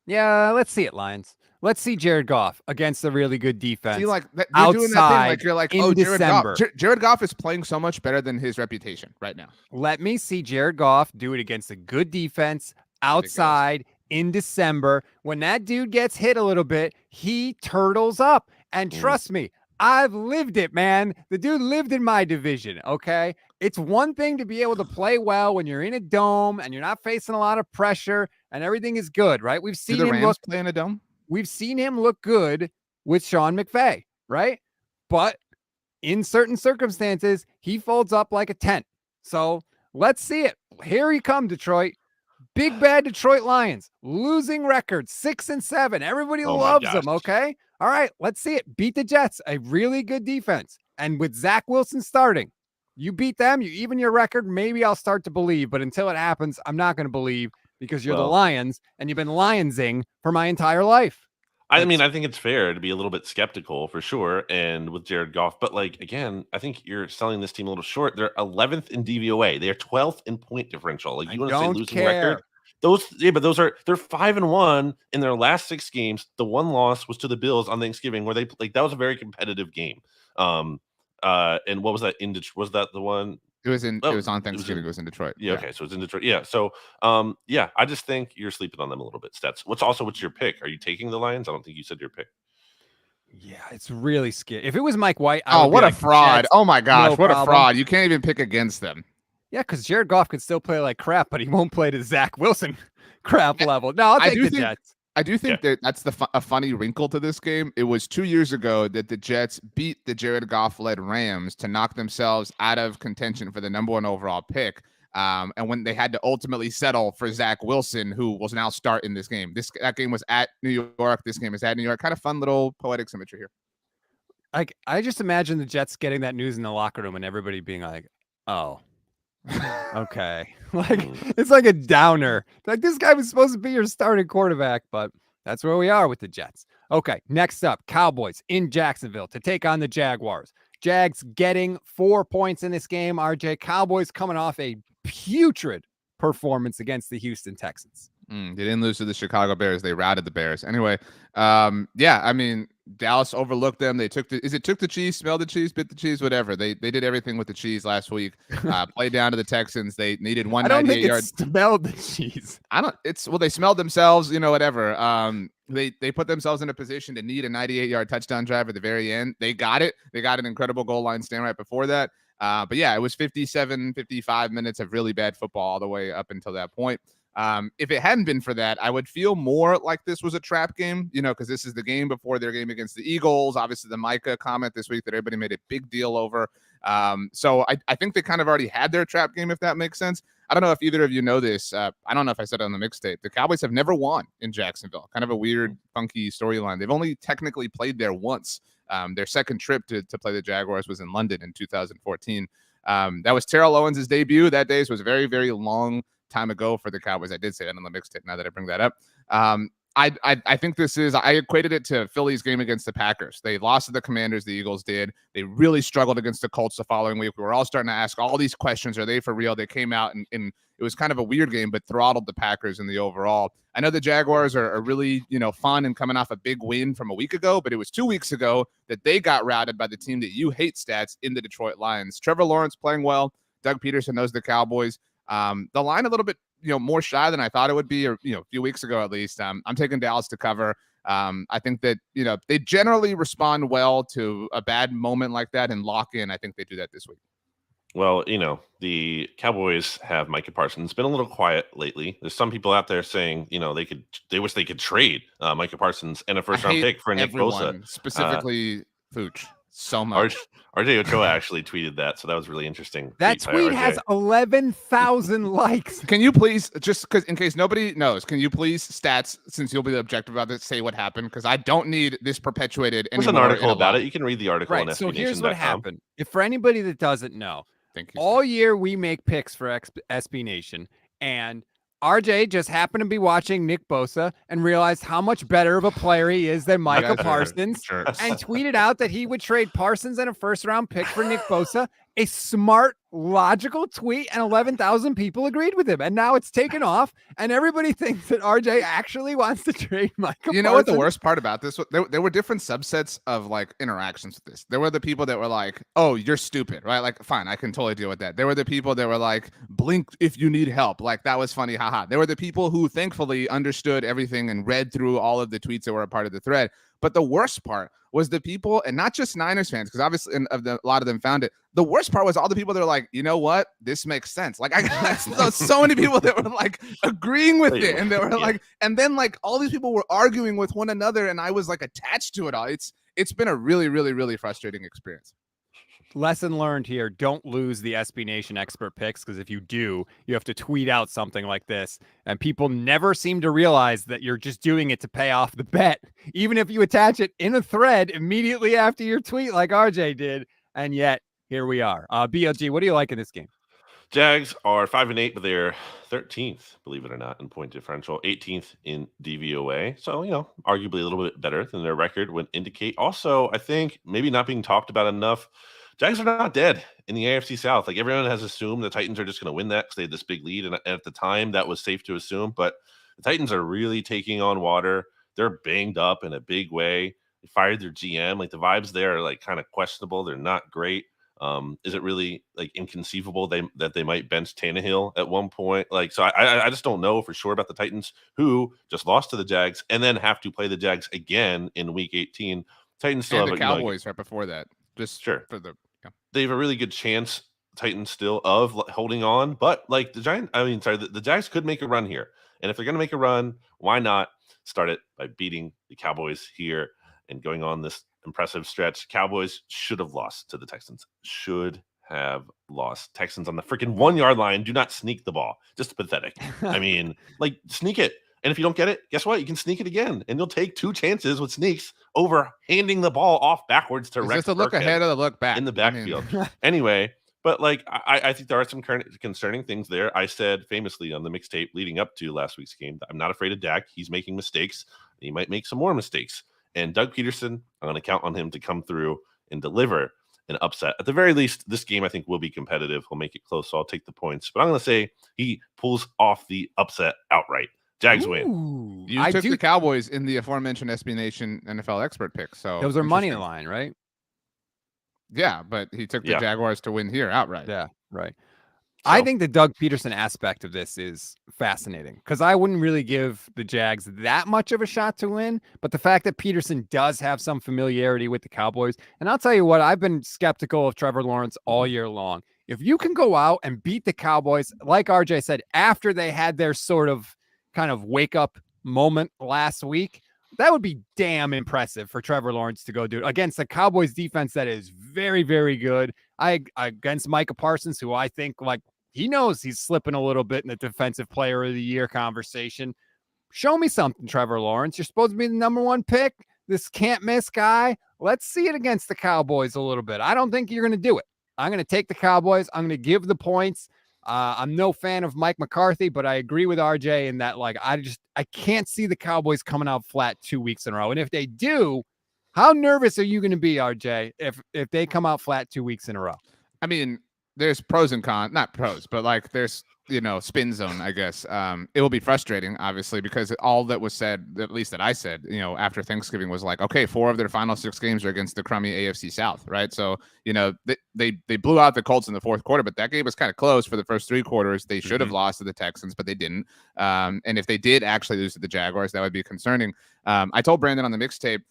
Yeah, let's see it, Lions. Let's see Jared Goff against a really good defense. See, like you're doing that thing, like you're like, oh, Jared Goff is playing so much better than his reputation right now. Let me see Jared Goff do it against a good defense outside in December. When that dude gets hit a little bit, he turtles up. And trust me, I've lived it, man. The dude lived in my division, okay? It's one thing to be able to play well when you're in a dome and you're not facing a lot of pressure and everything is good, right? We've seen him play in a dome. We've seen him look good with Sean McVay, right? But in certain circumstances, he folds up like a tent. So let's see it. Here he comes, Detroit. Big bad Detroit Lions. Losing record, 6-7. Everybody loves them, okay? All right, let's see it. Beat the Jets, a really good defense. And with Zach Wilson starting, you beat them, you even your record, maybe I'll start to believe. But until it happens, I'm not going to believe. Because you're the Lions and you've been Lionsing for my entire life. I mean, I think it's fair to be a little bit skeptical for sure. And with Jared Goff, but like, again, I think you're selling this team a little short. They're 11th in DVOA. They are 12th in point differential. Like you want to say losing record? They're 5-1 in their last 6 games. The one loss was to the Bills on Thanksgiving where that was a very competitive game. And what was that was that the one? It was on Thanksgiving. It was in Detroit. Yeah. Okay. So it's in Detroit. Yeah. So, I just think you're sleeping on them a little bit. What's your pick? Are you taking the Lions? I don't think you said your pick. Yeah, it's really scary. If it was Mike White, I Oh, would be what a like, fraud. Jets, Oh my gosh, no what a problem. fraud. You can't even pick against them. Yeah, because Jared Goff could still play like crap, but he won't play to Zach Wilson crap level. No, I'll I take do the think Jets. I do think Yeah. that that's a funny wrinkle to this game. It was 2 years ago that the Jets beat the Jared Goff-led Rams to knock themselves out of contention for the #1 overall pick. And when they had to ultimately settle for Zach Wilson, who will now start in this game. That game was at New York. This game is at New York. Kind of fun little poetic symmetry here. Like, I just imagine the Jets getting that news in the locker room and everybody being like, "Oh, okay." Like, it's like a downer. Like, this guy was supposed to be your starting quarterback, but that's where we are with the Jets. Okay, next up, Cowboys in Jacksonville to take on the Jaguars. Jags getting 4 points in this game. RJ, Cowboys coming off a putrid performance against the Houston Texans. They didn't lose to the Chicago Bears. They routed the Bears. Anyway, yeah, I mean, Dallas overlooked them. They took the cheese, smelled the cheese, bit the cheese, whatever. They did everything with the cheese last week. Played down to the Texans. They needed I don't think 198 it yards. smelled the cheese. They smelled themselves, whatever. They put themselves in a position to need a 98-yard touchdown drive at the very end. They got it. They got an incredible goal line stand right before that. But yeah, it was 55 minutes of really bad football all the way up until that point. If it hadn't been for that, I would feel more like this was a trap game, because this is the game before their game against the Eagles. Obviously, the Micah comment this week that everybody made a big deal over. So I think they kind of already had their trap game, if that makes sense. I don't know if either of you know this. I don't know if I said it on the mixtape. The Cowboys have never won in Jacksonville. Kind of a weird, funky storyline. They've only technically played there once. Their second trip to play the Jaguars was in London in 2014. That was Terrell Owens' debut. That day was a very, very long time ago for the Cowboys. I did say that on the mixtape now that I bring that up. I think I equated it to Philly's game against the Packers. They lost to the Commanders, the Eagles did. They really struggled against the Colts the following week. We were all starting to ask all these questions. Are they for real? They came out and it was kind of a weird game, but throttled the Packers in the overall. I know the Jaguars are really, fun and coming off a big win from a week ago, but it was 2 weeks ago that they got routed by the team that you hate, Stats, in the Detroit Lions. Trevor Lawrence playing well. Doug Peterson knows the Cowboys. The line a little bit, more shy than I thought it would be, or, a few weeks ago at least. I'm taking Dallas to cover. I think that, they generally respond well to a bad moment like that and lock in. I think they do that this week. Well, the Cowboys have Micah Parsons. It's been a little quiet lately. There's some people out there saying, they wish they could trade Micah Parsons and a first-round pick for Nick Bosa. Specifically Fooch. So much. RJ Ochoa actually tweeted that, so that was really interesting. That tweet has 11,000 likes. Can you please, just because in case nobody knows, can you please, Stats, since you'll be the objective about this, say what happened? Because I don't need this perpetuated anymore. There's an article about it. You can read the article on SBNation.com. So here's what happened. If for anybody that doesn't know, thank you. All year we make picks for SB Nation, and RJ just happened to be watching Nick Bosa and realized how much better of a player he is than Micah Parsons, and tweeted out that he would trade Parsons and a first-round pick for Nick Bosa. A smart, logical tweet, and 11,000 people agreed with him. And now it's taken off, and everybody thinks that RJ actually wants to trade Micah Parsons. You know what the worst part about this was? There were different subsets of like interactions with this. There were the people that were like, "Oh, you're stupid," right? Like, fine, I can totally deal with that. There were the people that were like, "Blink if you need help." Like, that was funny, haha. There were the people who thankfully understood everything and read through all of the tweets that were a part of the thread. But the worst part was the people, and not just Niners fans, because obviously a lot of them found it. The worst part was all the people that were like, you know what? This makes sense. Like, I got so many people that were like agreeing with it. And they were like, and then like all these people were arguing with one another. And I was like attached to it all. It's been a really, really, really frustrating experience. Lesson learned here. Don't lose the SB Nation expert picks, because if you do, you have to tweet out something like this. And people never seem to realize that you're just doing it to pay off the bet, even if you attach it in a thread immediately after your tweet like RJ did. And yet, here we are. BLG, what do you like in this game? Jags are 5-8, but they're 13th, believe it or not, in point differential, 18th in DVOA. So, arguably a little bit better than their record would indicate. Also, I think maybe not being talked about enough, Jags are not dead in the AFC South. Like, everyone has assumed the Titans are just going to win that because they had this big lead. And at the time, that was safe to assume. But the Titans are really taking on water. They're banged up in a big way. They fired their GM. Like, the vibes there are like kind of questionable. They're not great. Is it really like inconceivable that they might bench Tannehill at one point? Like, so I just don't know for sure about the Titans, who just lost to the Jags and then have to play the Jags again in Week 18. Titans still And have the Cowboys right before that. Just Sure. for the they have a really good chance, Titans still, of holding on. But like the Jags could make a run here. And if they're going to make a run, why not start it by beating the Cowboys here and going on this impressive stretch? Cowboys should have lost to the Texans. Should have lost. Texans on the freaking 1 yard line. Do not sneak the ball. Just pathetic. I mean, like, sneak it. And if you don't get it, guess what? You can sneak it again, and you'll take 2 chances with sneaks over handing the ball off backwards to Rex. Is this a look ahead or the look back in the backfield? Anyway, but like I think there are some concerning things there. I said famously on the mixtape leading up to last week's game that I'm not afraid of Dak. He's making mistakes. He might make some more mistakes. And Doug Peterson, I'm going to count on him to come through and deliver an upset. At the very least, this game I think will be competitive. He'll make it close, so I'll take the points. But I'm going to say he pulls off the upset outright. Jags win. You took the Cowboys in the aforementioned SB Nation NFL expert pick. So those are money line, right? Yeah, but he took the Jaguars to win here outright. Yeah, right. So, I think the Doug Peterson aspect of this is fascinating because I wouldn't really give the Jags that much of a shot to win. But the fact that Peterson does have some familiarity with the Cowboys, and I'll tell you what, I've been skeptical of Trevor Lawrence all year long. If you can go out and beat the Cowboys, like RJ said, after they had their sort of kind of wake up moment last week, that would be damn impressive for Trevor Lawrence to go do against the Cowboys defense that is very, very good. Against Micah Parsons, who I think like he knows he's slipping a little bit in the defensive player of the year conversation. Show me something, Trevor Lawrence. You're supposed to be the number 1 pick. This can't miss guy. Let's see it against the Cowboys a little bit. I don't think you're going to do it. I'm going to take the Cowboys. I'm going to give the points. I'm no fan of Mike McCarthy, but I agree with RJ in that, like, I can't see the Cowboys coming out flat 2 weeks in a row. And if they do, how nervous are you going to be, RJ, if they come out flat 2 weeks in a row? I mean, there's pros and cons, not pros, but like there's, spin zone, I guess. It will be frustrating, obviously, because all that was said, at least that I said, after Thanksgiving was like, okay, 4 of their final 6 games are against the crummy AFC South, right? So, they blew out the Colts in the fourth quarter, but that game was kind of close for the first 3 quarters. They should have lost to the Texans, but they didn't. And if they did actually lose to the Jaguars, that would be concerning. I told Brandon on the mixtape,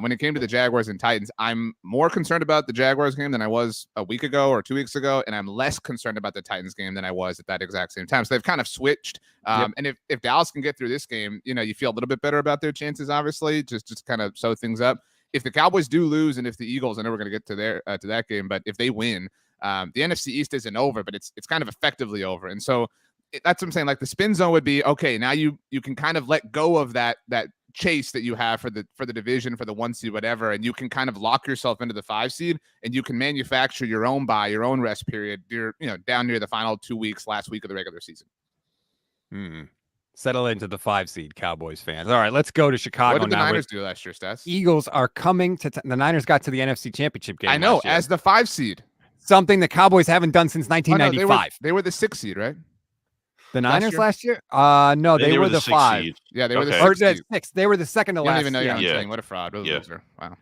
when it came to the Jaguars and Titans, I'm more concerned about the Jaguars game than I was a week ago or 2 weeks ago, and I'm less concerned about the Titans game than I was at that exact same time. So they've kind of switched. And if Dallas can get through this game, you feel a little bit better about their chances, obviously, just kind of sew things up. If the Cowboys do lose, and if the Eagles, I know we're going to get to that game, but if they win, the NFC East isn't over, but it's kind of effectively over. And so that's what I'm saying. Like the spin zone would be, okay, now you can kind of let go of that chase that you have for the division, for the 1 seed, whatever, and you can kind of lock yourself into the 5 seed, and you can manufacture your own bye, your own rest period, down near the final 2 weeks, last week of the regular season. Settle into the 5 seed, Cowboys fans. All right, let's go to Chicago. What did the Niners do last year, Stas? Eagles are coming to the Niners got to the NFC Championship game. I know, as the 5 seed. Something the Cowboys haven't done since 1995. They were the 6 seed, right? The Niners last year? No, they were the 5. Seed. Yeah, they were the 6. They were the second to last. I don't even know you're saying. What a fraud. What a loser. Wow.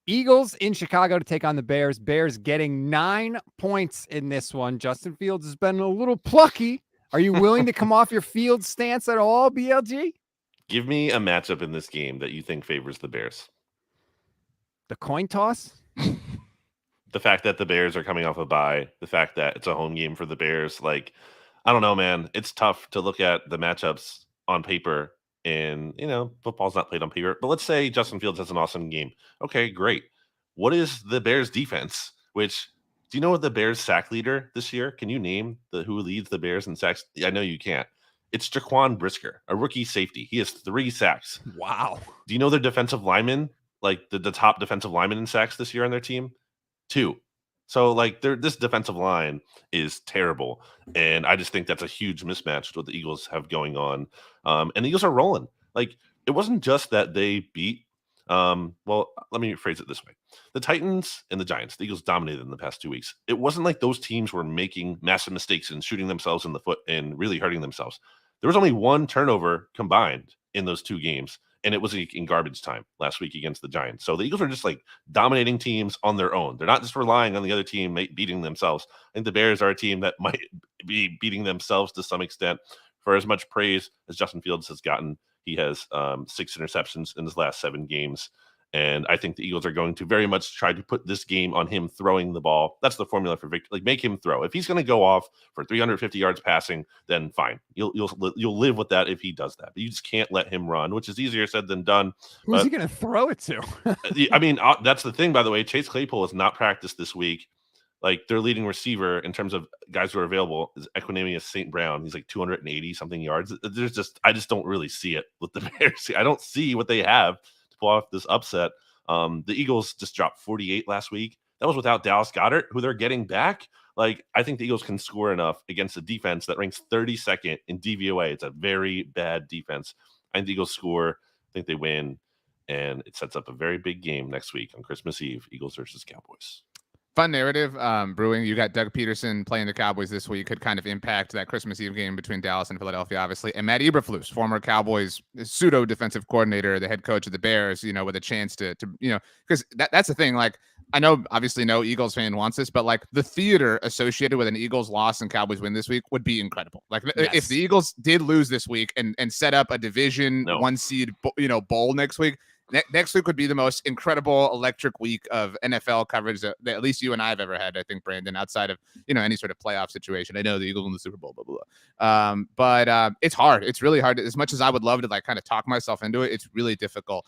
Eagles in Chicago to take on the Bears. Bears getting 9 points in this one. Justin Fields has been a little plucky. Are you willing to come off your Fields stance at all, BLG? Give me a matchup in this game that you think favors the Bears. The coin toss? The fact that the Bears are coming off a bye, the fact that it's a home game for the Bears, like, I don't know, man. It's tough to look at the matchups on paper, and football's not played on paper. But let's say Justin Fields has an awesome game. Okay, great. What is the Bears defense? Do you know what the Bears sack leader this year? Can you name who leads the Bears in sacks? I know you can't. It's Jaquan Brisker, a rookie safety. He has 3 sacks. Wow. Do you know their defensive linemen, like the top defensive lineman in sacks this year on their team? 2. So, like, this defensive line is terrible, and I just think that's a huge mismatch with what the Eagles have going on. And the Eagles are rolling. Like, it wasn't just that they beat well, let me phrase it this way. The Titans and the Giants, the Eagles dominated in the past 2 weeks. It wasn't like those teams were making massive mistakes and shooting themselves in the foot and really hurting themselves. There was only 1 turnover combined in those 2 games, and it was in garbage time last week against the Giants. So the Eagles are just like dominating teams on their own. They're not just relying on the other team beating themselves. I think the Bears are a team that might be beating themselves to some extent. For as much praise as Justin Fields has gotten, he has 6 interceptions in his last 7 games. And I think the Eagles are going to very much try to put this game on him throwing the ball. That's the formula for victory. Like, make him throw. If he's going to go off for 350 yards passing, then fine. You'll live with that if he does that. But you just can't let him run, which is easier said than done. Who's he going to throw it to? I mean, that's the thing, by the way. Chase Claypool has not practiced this week. Like, their leading receiver in terms of guys who are available is Equanimeous St. Brown. He's like 280 something yards. I just don't really see it with the Bears. I don't see what they have to pull off this upset. The Eagles just dropped 48 last week. That was without Dallas Goedert, who they're getting back. Like, I think the Eagles can score enough against a defense that ranks 32nd in DVOA. It's a very bad defense. I think the Eagles score. I think they win. And it sets up a very big game next week on Christmas Eve, Eagles versus Cowboys. Fun narrative brewing. You got Doug Peterson playing the Cowboys this week, could kind of impact that Christmas Eve game between Dallas and Philadelphia, obviously. And Matt Eberflus, former Cowboys pseudo defensive coordinator, the head coach of the Bears, with a chance to because that's the thing. Like, I know obviously no Eagles fan wants this, but like the theater associated with an Eagles loss and Cowboys win this week would be incredible. Like, if the Eagles did lose this week and set up a division 1 seed bowl next week. Next week would be the most incredible electric week of NFL coverage that at least you and I have ever had, I think, Brandon, outside of, any sort of playoff situation. I know the Eagles in the Super Bowl, blah, blah, blah. But it's hard. It's really hard. As much as I would love to like kind of talk myself into it, it's really difficult.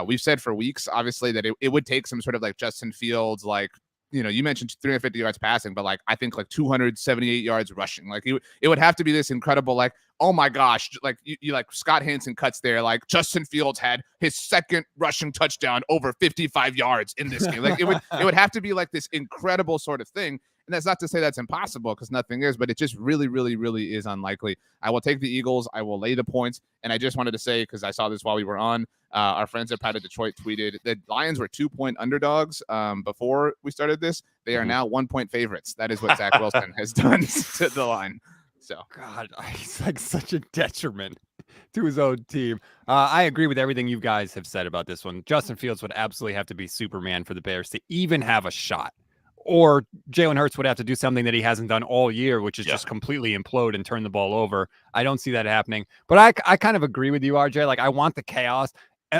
We've said for weeks, obviously, that it would take some sort of like Justin Fields, like, you mentioned 350 yards passing, but like, I think like 278 yards rushing. Like, it would have to be this incredible, like, oh my gosh, like you like Scott Hansen cuts there. Like, Justin Fields had his second rushing touchdown over 55 yards in this game. Like, it would have to be like this incredible sort of thing. And that's not to say that's impossible, because nothing is, but it just really, really, really is unlikely. I will take the Eagles. I will lay the points. And I just wanted to say, because I saw this while we were on, our friends at Pat of Detroit tweeted that Lions were 2-point underdogs before we started this. They are now 1-point favorites. That is what Zach Wilson has done to the line. So, God, he's like such a detriment to his own team. I agree with everything you guys have said about this one. Justin Fields would absolutely have to be Superman for the Bears to even have a shot. Or Jalen Hurts would have to do something that he hasn't done all year, which is just completely implode and turn the ball over. I don't see that happening. But I kind of agree with you, RJ. Like, I want the chaos.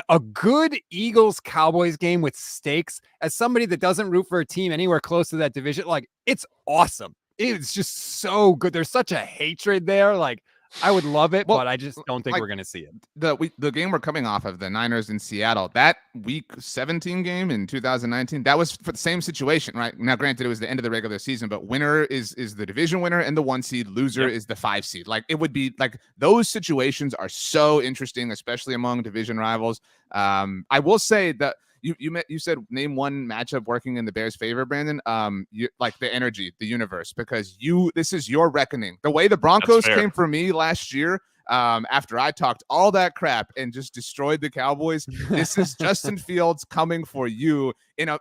A good Eagles-Cowboys game with stakes, as somebody that doesn't root for a team anywhere close to that division, like, it's awesome. It's just so good. There's such a hatred there. Like, I would love it, but I just don't think we're going to see it. The game we're coming off of, the Niners in Seattle, that week 17 game in 2019, that was for the same situation, right? Now, granted, it was the end of the regular season, but winner is the division winner and the 1 seed, loser is the 5 seed. Like, it would be like, those situations are so interesting, especially among division rivals. I will say that you said name one matchup working in the Bears' favor, Brandon. You like the energy, the universe, because this is your reckoning. The way the Broncos came for me last year, after I talked all that crap and just destroyed the Cowboys, this is Justin Fields coming for you in a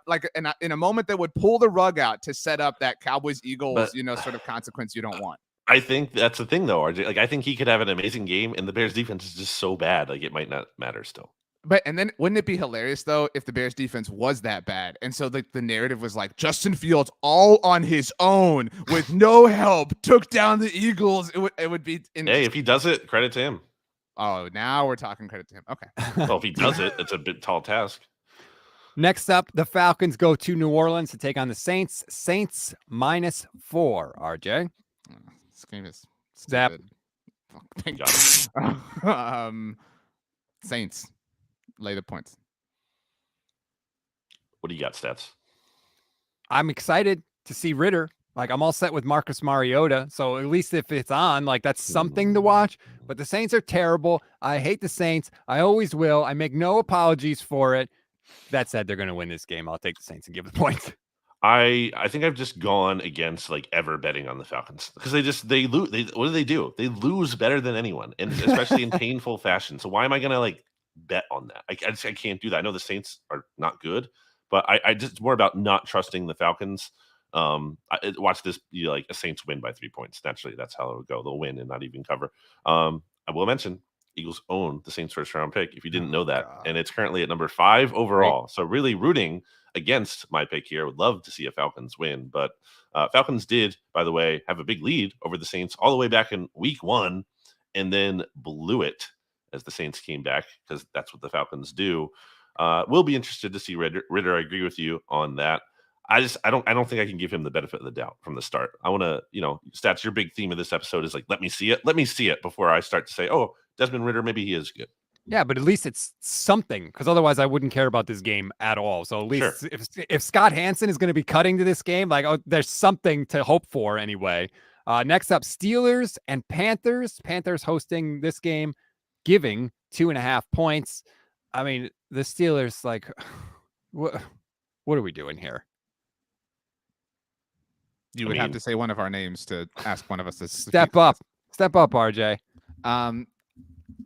moment that would pull the rug out to set up that Cowboys-Eagles, sort of consequence you don't want. I think that's the thing, though, RJ. Like, I think he could have an amazing game, and the Bears' defense is just so bad. Like, it might not matter still. And then wouldn't it be hilarious though if the Bears defense was that bad? And so the narrative was like Justin Fields all on his own with no help took down the Eagles. It would be hey, if he does it, credit to him. Oh, now we're talking credit to him. Okay. Well, if he does it, it's a bit tall task. Next up, the Falcons go to New Orleans to take on the Saints. Saints -4, RJ. This game is Zap. Saints. Lay the points. What do you got, Stats? I'm excited to see Ritter. Like, I'm all set with Marcus Mariota. So at least if it's on, like, that's something to watch. But the Saints are terrible. I hate the Saints. I always will. I make no apologies for it. That said, they're going to win this game. I'll take the Saints and give the points. I think I've just gone against like ever betting on the Falcons because they lose. What do? They lose better than anyone, and especially in painful fashion. So why am I going to like bet on that? I can't do that. I know the Saints are not good, but I just more about not trusting the Falcons. Watch this be like a Saints win by 3 points. Naturally, that's how it'll go. They'll win and not even cover. I will mention Eagles own the Saints first round pick if you didn't know that, and it's currently at number 5 overall. So really rooting against my pick here. I would love to see a Falcons win, but Falcons did, by the way, have a big lead over the Saints all the way back in week 1 and then blew it as the Saints came back because that's what the Falcons do. We'll be interested to see Ritter. I agree with you on that. I don't think I can give him the benefit of the doubt from the start. I want to, Stats, your big theme of this episode is like, let me see it before I start to say, oh, Desmond Ritter, maybe he is good. Yeah, but at least it's something, because otherwise I wouldn't care about this game at all. So at least if Scott Hansen is going to be cutting to this game, like, oh, there's something to hope for anyway. Next up, Steelers and Panthers. Panthers hosting this game, giving 2.5 points. I mean, the Steelers, like, what are we doing here? You would have to say one of our names to ask one of us to step up. Step up, RJ.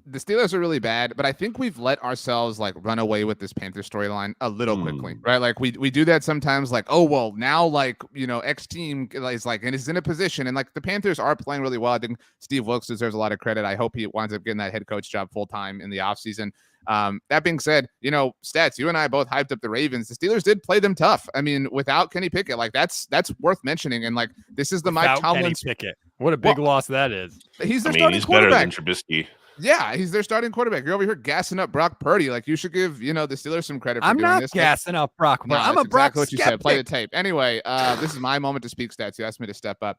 The Steelers are really bad, but I think we've let ourselves like run away with this Panther storyline a little quickly, right? Like we do that sometimes, like, oh, well, now like, X team is like, and is in a position, and like the Panthers are playing really well. I think Steve Wilkes deserves a lot of credit. I hope he winds up getting that head coach job full time in the offseason. That being said, Stats, you and I both hyped up the Ravens. The Steelers did play them tough. I mean, without Kenny Pickett, like that's worth mentioning. And like, this is the Mike Tomlin's Pickett. What a big loss that is. He's their starting quarterback. Better than Trubisky. Yeah, he's their starting quarterback. You're over here gassing up Brock Purdy. Like, you should give, the Steelers some credit for doing this. I'm not gassing up Brock Purdy. I'm a Brock what you said. Play the tape. Anyway, this is my moment to speak, Stats. You asked me to step up.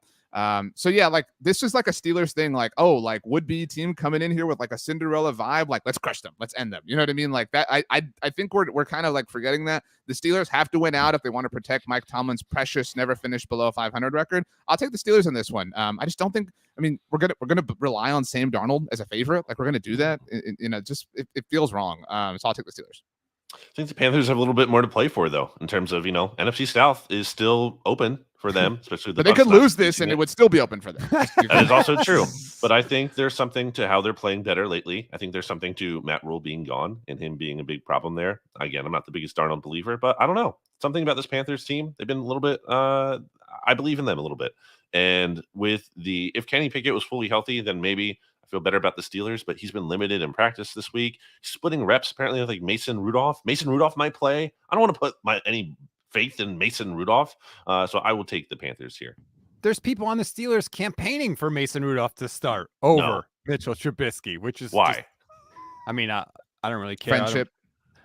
So yeah, like this is like a Steelers thing. Like, oh, like would-be team coming in here with like a Cinderella vibe. Like, let's crush them. Let's end them. You know what I mean? Like that. I think we're kind of like forgetting that the Steelers have to win out if they want to protect Mike Tomlin's precious, never finished below 500 record. I'll take the Steelers in this one. I just don't think. I mean, we're gonna rely on Sam Darnold as a favorite. Like, we're gonna do that. It feels wrong. So I'll take the Steelers. I think the Panthers have a little bit more to play for, though, in terms of, NFC South is still open for them, especially but they could lose this and it would still be open for them. That is also true. But I think there's something to how they're playing better lately. I think there's something to Matt Rule being gone and him being a big problem there. Again, I'm not the biggest Darnold believer, but I don't know. Something about this Panthers team, they've been a little bit, I believe in them a little bit. And if Kenny Pickett was fully healthy, then maybe I feel better about the Steelers, but he's been limited in practice this week. He's splitting reps apparently with like Mason Rudolph. Mason Rudolph might play. I don't want to put any faith in Mason Rudolph, so I will take the Panthers here. There's people on the Steelers campaigning for Mason Rudolph to start over Mitchell Trubisky, which is why. I don't really care. Friendship.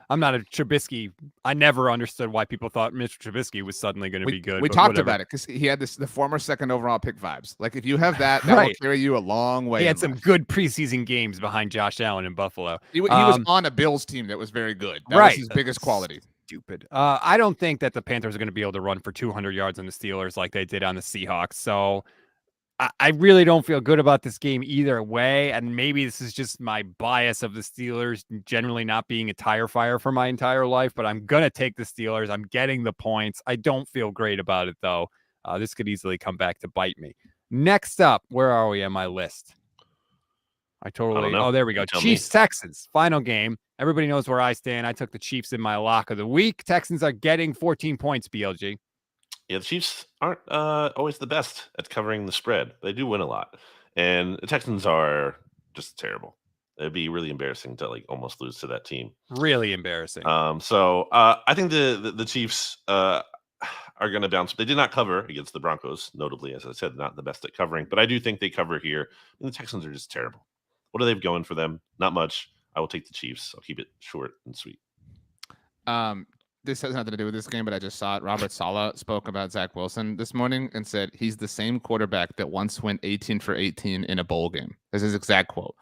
I'm not a Trubisky. I never understood why people thought Mitchell Trubisky was suddenly going to be good. We talked about it because he had the former second overall pick vibes. Like, if you have that will carry you a long way. He had some good preseason games behind Josh Allen in Buffalo. He was on a Bills team that was very good. That was his biggest quality. Stupid. I don't think that the Panthers are going to be able to run for 200 yards on the Steelers like they did on the Seahawks. So I really don't feel good about this game either way. And maybe this is just my bias of the Steelers generally not being a tire fire for my entire life, but I'm going to take the Steelers. I'm getting the points. I don't feel great about it, though. This could easily come back to bite me. Next up, where are we on my list? I don't know. Oh, there we go. Chiefs, Texans, final game. Everybody knows where I stand. I took the Chiefs in my lock of the week. Texans are getting 14 points, BLG. Yeah, the Chiefs aren't always the best at covering the spread. They do win a lot. And the Texans are just terrible. It'd be really embarrassing to like almost lose to that team. Really embarrassing. So I think the Chiefs are going to bounce. They did not cover against the Broncos, notably, as I said, not the best at covering. But I do think they cover here. And the Texans are just terrible. What do they have going for them? Not much. I will take the Chiefs. I'll keep it short and sweet. This has nothing to do with this game, but I just saw it. Robert Saleh spoke about Zach Wilson this morning and said he's the same quarterback that once went 18 for 18 in a bowl game. That's his exact quote.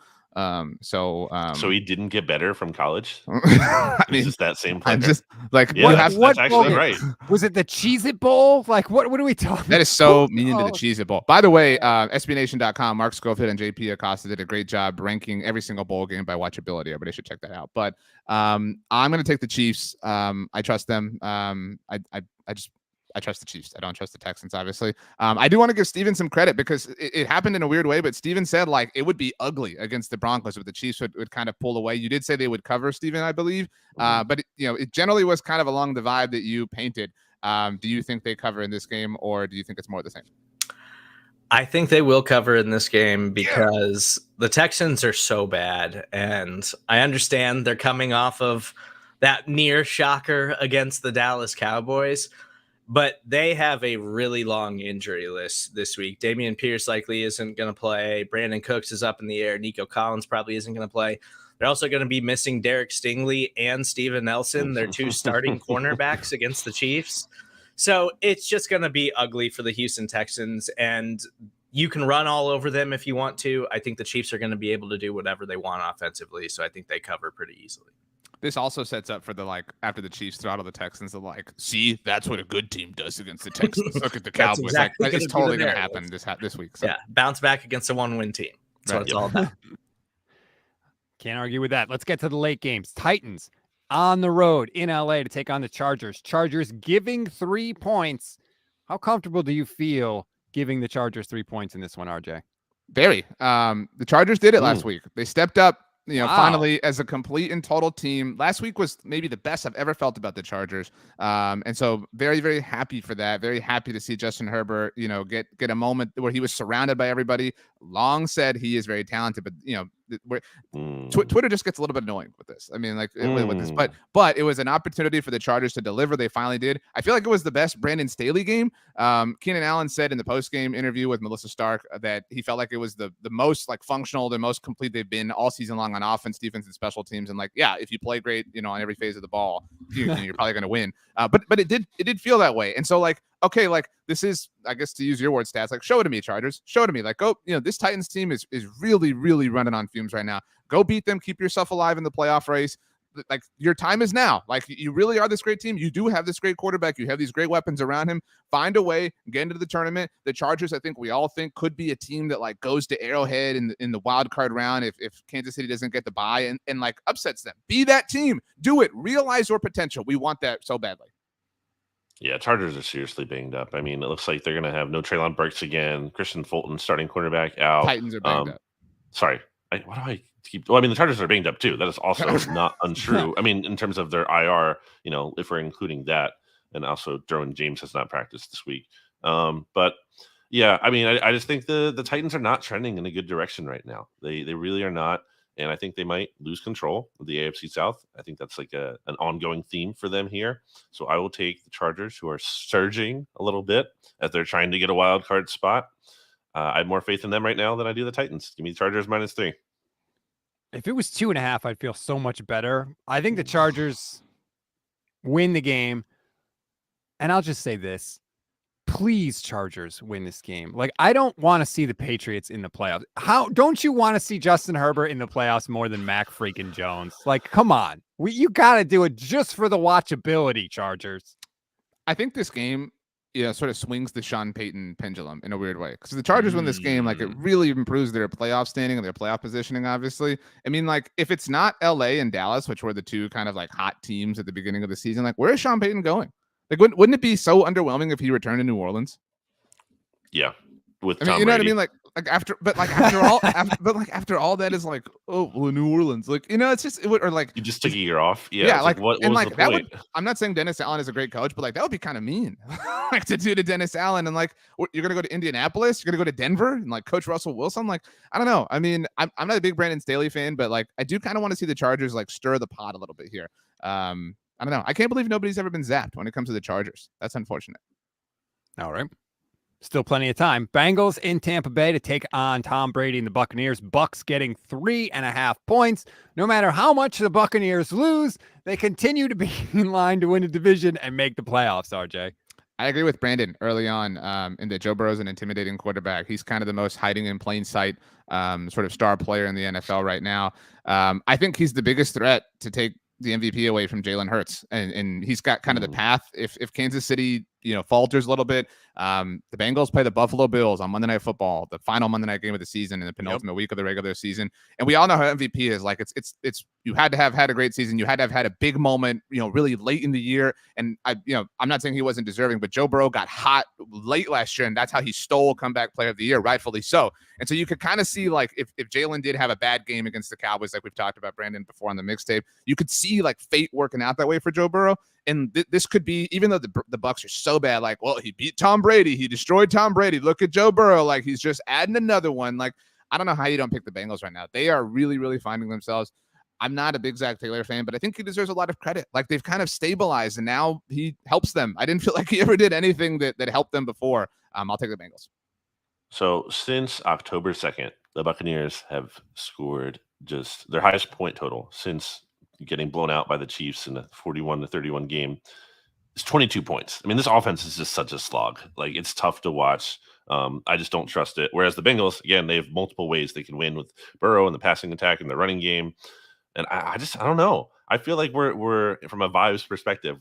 So he didn't get better from college. I mean, it's that same player. I'm just like, that's actually right. Was it the Cheez-It Bowl? Like, what are we talking? That is so mean to the Cheez-It Bowl. By the way, SBNation.com, Mark Schofield and JP Acosta did a great job ranking every single bowl game by watchability. Everybody should check that out. But I'm going to take the Chiefs. I trust them. I trust the Chiefs. I don't trust the Texans, obviously. I do want to give Steven some credit because it happened in a weird way, but Steven said like it would be ugly against the Broncos if the Chiefs would kind of pull away. You did say they would cover, Steven, I believe. But it generally was kind of along the vibe that you painted. Do you think they cover in this game, or do you think it's more of the same? I think they will cover in this game because the Texans are so bad. And I understand they're coming off of that near shocker against the Dallas Cowboys. But they have a really long injury list this week. Dameon Pierce likely isn't going to play. Brandon Cooks is up in the air. Nico Collins probably isn't going to play. They're also going to be missing Derek Stingley and Steven Nelson, their two starting cornerbacks against the Chiefs. So it's just going to be ugly for the Houston Texans, and you can run all over them if you want to. I think the Chiefs are going to be able to do whatever they want offensively, so I think they cover pretty easily. This also sets up for the after the Chiefs throttle the Texans, see, that's what a good team does against the Texans. Look at the Cowboys. Exactly It's totally going to happen this week. So. Yeah, bounce back against a one-win team. That's what it's all about. Can't argue with that. Let's get to the late games. Titans on the road in LA to take on the Chargers. Chargers giving 3 points. How comfortable do you feel giving the Chargers 3 points in this one, RJ? Very. The Chargers did it last week. They stepped up, finally as a complete and total team. Last week was maybe the best I've ever felt about the Chargers. And so very, very happy for that. Very happy to see Justin Herbert, get a moment where he was surrounded by everybody. Long said he is very talented, but Twitter just gets a little bit annoying with this. I mean, with this, but it was an opportunity for the Chargers to deliver. They finally did. I feel like it was the best Brandon Staley game. Keenan Allen said in the post-game interview with Melissa Stark that he felt like it was the most functional, the most complete they've been all season long on offense, defense, and special teams. And if you play great, on every phase of the ball, you're probably going to win. But it did feel that way. And so okay, this is, I guess, to use your word, stats, show it to me, Chargers. Show it to me. This Titans team is really, really running on fumes right now. Go beat them. Keep yourself alive in the playoff race. Your time is now. You really are this great team. You do have this great quarterback. You have these great weapons around him. Find a way, get into the tournament. The Chargers, I think we all think, could be a team that goes to Arrowhead in the wild card round if Kansas City doesn't get the bye and upsets them. Be that team. Do it. Realize your potential. We want that so badly. Yeah, Chargers are seriously banged up. I mean, it looks like they're going to have no Treylon Burks again. Christian Fulton, starting quarterback, out. Titans are banged up. Sorry. Why do I keep... Well, I mean, the Chargers are banged up, too. That is also not untrue. I mean, in terms of their IR, if we're including that, and also Derwin James has not practiced this week. But, yeah, I mean, I just think the Titans are not trending in a good direction right now. They really are not. And I think they might lose control of the AFC South. I think that's an ongoing theme for them here. So I will take the Chargers, who are surging a little bit as they're trying to get a wild card spot. I have more faith in them right now than I do the Titans. Give me the Chargers -3. If it was 2.5, I'd feel so much better. I think the Chargers win the game. And I'll just say this. Please, Chargers, win this game. I don't want to see the Patriots in the playoffs. How don't you want to see Justin Herbert in the playoffs more than Mac freaking Jones? Come on. You got to do it just for the watchability, Chargers. I think this game, sort of swings the Sean Payton pendulum in a weird way. Because the Chargers win this game, it really improves their playoff standing and their playoff positioning, obviously. I mean, if it's not LA and Dallas, which were the two kind of hot teams at the beginning of the season, where is Sean Payton going? Wouldn't it be so underwhelming if he returned to New Orleans? Yeah, with Tom Brady. You know what I mean? After all that is New Orleans, it's just you just took a year off. Yeah, what was the point? I'm not saying Dennis Allen is a great coach, but that would be kind of mean, to do to Dennis Allen. And you're gonna go to Indianapolis, you're gonna go to Denver, and coach Russell Wilson. I don't know. I mean, I'm not a big Brandon Staley fan, but I do kind of want to see the Chargers stir the pot a little bit here. I don't know. I can't believe nobody's ever been zapped when it comes to the Chargers. That's unfortunate. All right. Still plenty of time. Bengals in Tampa Bay to take on Tom Brady and the Buccaneers. Bucks getting 3.5 points. No matter how much the Buccaneers lose, they continue to be in line to win the division and make the playoffs, RJ. I agree with Brandon early on in that Joe Burrow is an intimidating quarterback. He's kind of the most hiding in plain sight sort of star player in the NFL right now. I think he's the biggest threat to take the MVP away from Jalen Hurts, and he's got kind of the path. If Kansas City falters a little bit, the Bengals play the Buffalo Bills on Monday Night Football, the final Monday night game of the season, in the penultimate week of the regular season. And we all know how MVP is. It's you had to have had a great season. You had to have had a big moment, really late in the year. And I'm not saying he wasn't deserving, but Joe Burrow got hot late last year, and that's how he stole comeback player of the year, rightfully so. And so you could kind of see if Jalen did have a bad game against the Cowboys, like we've talked about Brandon before on the mixtape, you could see fate working out that way for Joe Burrow. And this could be, even though the Bucs are so bad, he beat Tom Brady, he destroyed Tom Brady. Look at Joe Burrow, he's just adding another one. I don't know how you don't pick the Bengals right now. They are really, really finding themselves. I'm not a big Zach Taylor fan, but I think he deserves a lot of credit. They've kind of stabilized, and now he helps them. I didn't feel like he ever did anything that helped them before. I'll take the Bengals. So since October 2nd, the Buccaneers have scored just their highest point total since getting blown out by the Chiefs in a 41-31 game. It's 22 points. I mean, this offense is just such a slog. Like, it's tough to watch. I just don't trust it. Whereas the Bengals, again, they have multiple ways they can win with Burrow and the passing attack and the running game. And I don't know. I feel like we're from a vibes perspective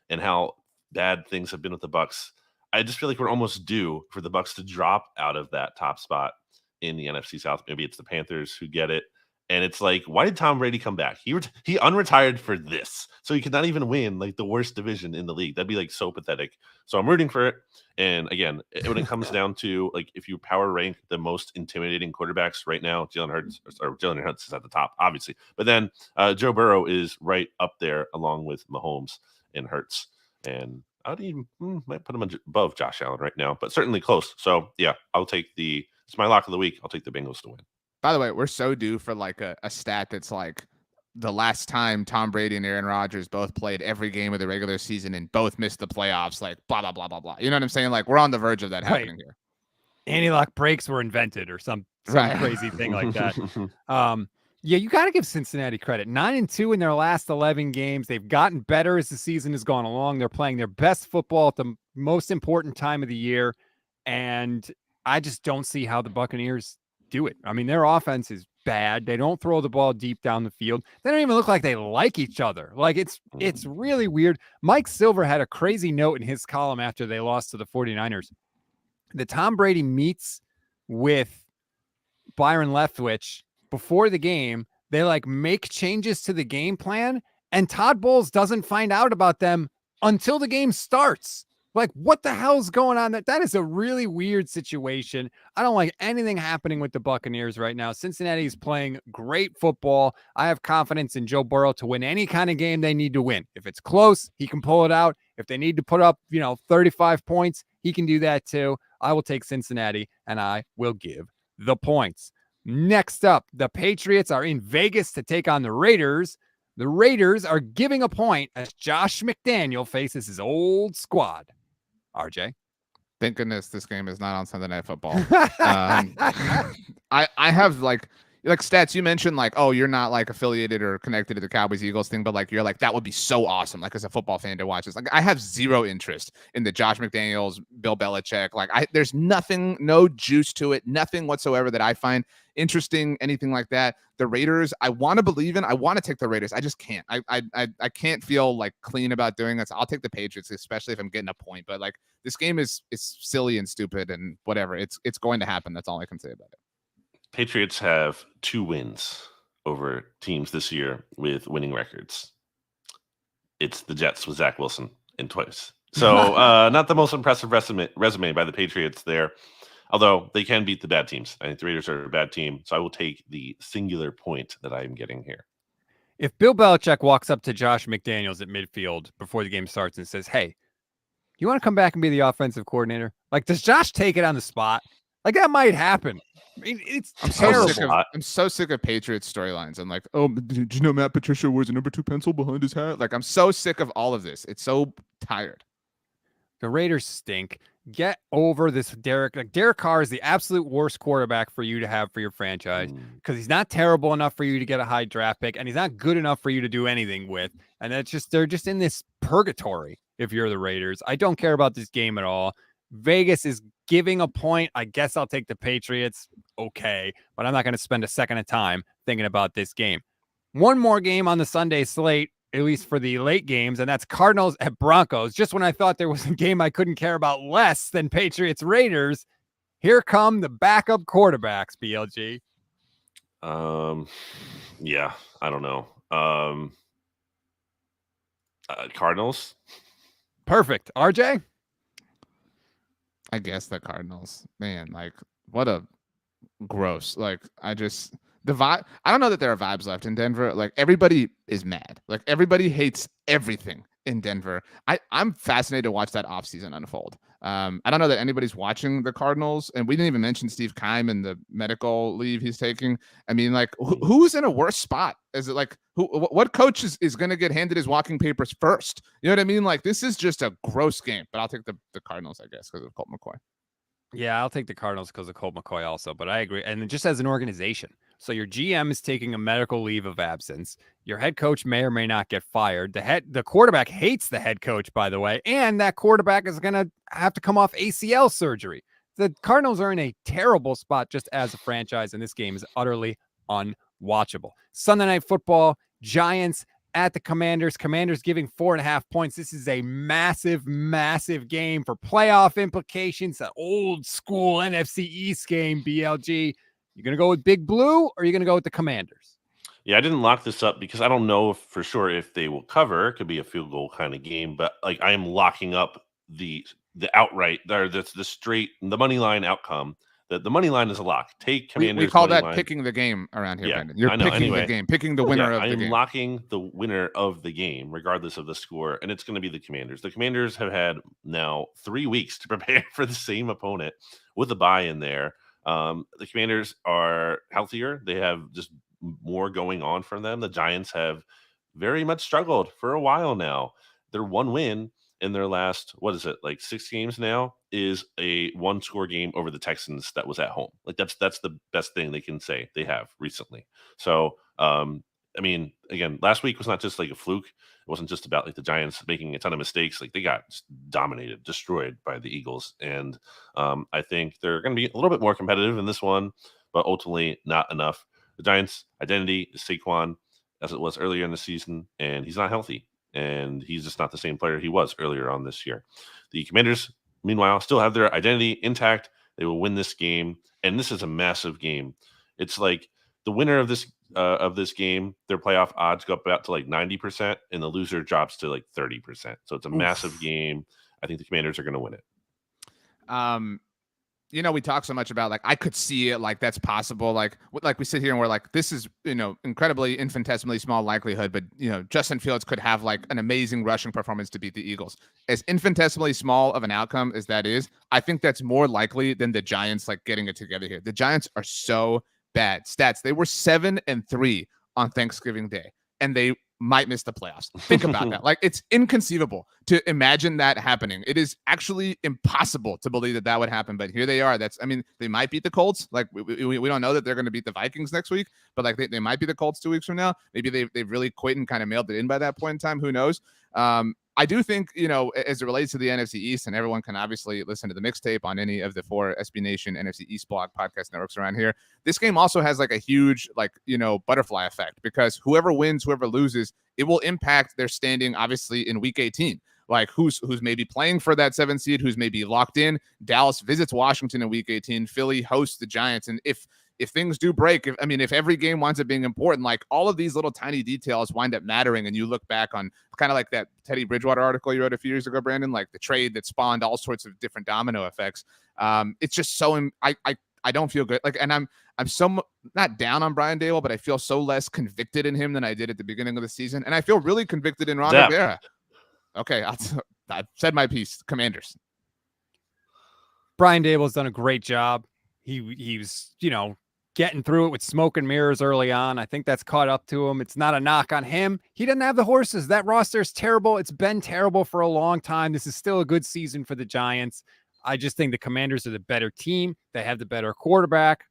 and how bad things have been with the Bucs. I just feel like we're almost due for the Bucs to drop out of that top spot in the NFC South. Maybe it's the Panthers who get it. And it's like, why did Tom Brady come back? He unretired for this, so he could not even win like the worst division in the league. That'd be like so pathetic. So I'm rooting for it. And again, when it comes down to like if you power rank the most intimidating quarterbacks right now, Jalen Hurts is at the top, obviously. But then Joe Burrow is right up there along with Mahomes and Hurts. And I would even might put him above Josh Allen right now, but certainly close. So yeah, it's my lock of the week. I'll take the Bengals to win. By the way, we're so due for like a stat that's like the last time Tom Brady and Aaron Rodgers both played every game of the regular season and both missed the playoffs, like blah, blah, blah, blah, blah. You know what I'm saying? Like, we're on the verge of that happening here. Anti-lock breaks were invented or some crazy thing like that. Yeah, you got to give Cincinnati credit. 9-2 in their last 11 games. They've gotten better as the season has gone along. They're playing their best football at the most important time of the year. And I just don't see how the Buccaneers do it. I mean, their offense is bad. They don't throw the ball deep down the field. They don't even look like they like each other. Like, it's really weird. Mike Silver had a crazy note in his column after they lost to the 49ers. The Tom Brady meets with Byron Leftwich before the game. They like make changes to the game plan, and Todd Bowles doesn't find out about them until the game starts. Like, what the hell's going on? That is a really weird situation. I don't like anything happening with the Buccaneers right now. Cincinnati is playing great football. I have confidence in Joe Burrow to win any kind of game they need to win. If it's close, he can pull it out. If they need to put up, 35 points, he can do that too. I will take Cincinnati, and I will give the points. Next up, the Patriots are in Vegas to take on the Raiders. The Raiders are giving a point as Josh McDaniel faces his old squad. RJ? Thank goodness this game is not on Sunday Night Football. I have like stats. You mentioned like, oh, you're not like affiliated or connected to the Cowboys Eagles thing, but like you're like, that would be so awesome. Like, as a football fan to watch this. Like, I have zero interest in the Josh McDaniels, Bill Belichick. Like, there's nothing, no juice to it, nothing whatsoever that I find interesting, anything like that. The Raiders, I want to believe in. I want to take the Raiders. I just can't. I can't feel like clean about doing this. I'll take the Patriots, especially if I'm getting a point. But like, this game is silly and stupid and whatever. It's going to happen. That's all I can say about it. Patriots have 2 wins over teams this year with winning records. It's the Jets with Zach Wilson and twice. So not the most impressive resume by the Patriots there, although they can beat the bad teams. I think the Raiders are a bad team, so I will take the singular point that I am getting here. If Bill Belichick walks up to Josh McDaniels at midfield before the game starts and says, hey, you want to come back and be the offensive coordinator? Like, does Josh take it on the spot? Like, that might happen. I mean, it's terrible. I'm so sick of Patriots storylines. I'm like, oh, did you know Matt Patricia wears a number 2 pencil behind his hat? Like, I'm so sick of all of this. It's so tired. The Raiders stink. Get over this Derek. Like, Derek Carr is the absolute worst quarterback for you to have for your franchise because he's not terrible enough for you to get a high draft pick, and he's not good enough for you to do anything with. And they're just in this purgatory if you're the Raiders. I don't care about this game at all. Vegas is giving a point. I guess I'll take the Patriots. Okay, but I'm not going to spend a second of time thinking about this game. One more game on the Sunday slate, at least for the late games, and that's Cardinals at Broncos. Just when I thought there was a game I couldn't care about less than Patriots Raiders, here come the backup quarterbacks, BLG. Yeah, I don't know. Cardinals. Perfect. RJ? I guess the Cardinals. Man, like, what a gross. Like, the vibe. I don't know that there are vibes left in Denver. Like, everybody is mad. Like, everybody hates everything in Denver. I'm fascinated to watch that offseason unfold. I don't know that anybody's watching the Cardinals, and we didn't even mention Steve Keim and the medical leave he's taking. I mean, like, who's in a worse spot? Is it like what coach is going to get handed his walking papers first? You know what I mean? Like, this is just a gross game, but I'll take the Cardinals, I guess, because of Colt McCoy. Yeah, I'll take the Cardinals because of Colt McCoy also, but I agree. And just as an organization, so your GM is taking a medical leave of absence. Your head coach may or may not get fired. The quarterback hates the head coach, by the way, and that quarterback is going to have to come off ACL surgery. The Cardinals are in a terrible spot just as a franchise, and this game is utterly unwatchable. Sunday Night Football, Giants at the Commanders. Commanders giving 4.5 points. This is a massive, massive game for playoff implications. An old school NFC East game, BLG. You're going to go with Big Blue or are you going to go with the Commanders? Yeah, I didn't lock this up because I don't know for sure if they will cover. It could be a field goal kind of game, but like I am locking up the outright or the money line outcome. The money line is a lock. Take Commanders. We call money that line. picking the game around here, Yeah, Brandon. You're I know. picking Anyway, the game, picking the winner of the game. I'm locking the winner of the game, regardless of the score, and it's going to be the Commanders. The Commanders have had now 3 weeks to prepare for the same opponent with a bye in there. The Commanders are healthier. They have just more going on for them. The Giants have very much struggled for a while now. Their one win in their last, what is it, like 6 games now, is a 1-score game over the Texans that was at home. Like that's the best thing they can say they have recently. So, I mean, again, last week was not just like a fluke. It wasn't just about like the Giants making a ton of mistakes. Like they got dominated, destroyed by the Eagles. And I think they're going to be a little bit more competitive in this one, but ultimately not enough. The Giants' identity is Saquon, as it was earlier in the season, and he's not healthy. And he's just not the same player he was earlier on this year. The Commanders, meanwhile, still have their identity intact. They will win this game, and this is a massive game. It's like the winner of this game, their playoff odds go up about to like 90%, and the loser drops to like 30%. So it's a massive game. I think the Commanders are going to win it. We talk so much about like I could see it, like that's possible, like we sit here and we're like, this is incredibly infinitesimally small likelihood, but Justin Fields could have like an amazing rushing performance to beat the Eagles. As infinitesimally small of an outcome as that is, I think that's more likely than the Giants like getting it together here. The Giants are so bad. Stats: they were 7-3 on Thanksgiving Day, and they might miss the playoffs. Think about that. Like, it's inconceivable to imagine that happening. It is actually impossible to believe that would happen, but here they are. They might beat the Colts. Like, we don't know that they're going to beat the Vikings next week, but like they might be the Colts 2 weeks from now. Maybe they've really quit and kind of mailed it in by that point in time. Who knows? I do think, as it relates to the NFC East, and everyone can obviously listen to the mixtape on any of the 4 SB Nation NFC East blog podcast networks around here. This game also has like a huge, butterfly effect, because whoever wins, whoever loses, it will impact their standing, obviously, in week 18. Like who's maybe playing for that 7th seed, who's maybe locked in. Dallas visits Washington in week 18. Philly hosts the Giants. And if things do break, if every game winds up being important, like all of these little tiny details wind up mattering. And you look back on kind of like that Teddy Bridgewater article you wrote a few years ago, Brandon, like the trade that spawned all sorts of different domino effects. It's just so, I don't feel good. Like, and I'm so not down on Brian Daboll, but I feel so less convicted in him than I did at the beginning of the season. And I feel really convicted in Ron Guerrera. Okay. I've said my piece. Commanders. Brian Daboll's done a great job. He was, getting through it with smoke and mirrors early on. I think that's caught up to him. It's not a knock on him. He doesn't have the horses. That roster is terrible. It's been terrible for a long time. This is still a good season for the Giants. I just think the Commanders are the better team. They have the better quarterback.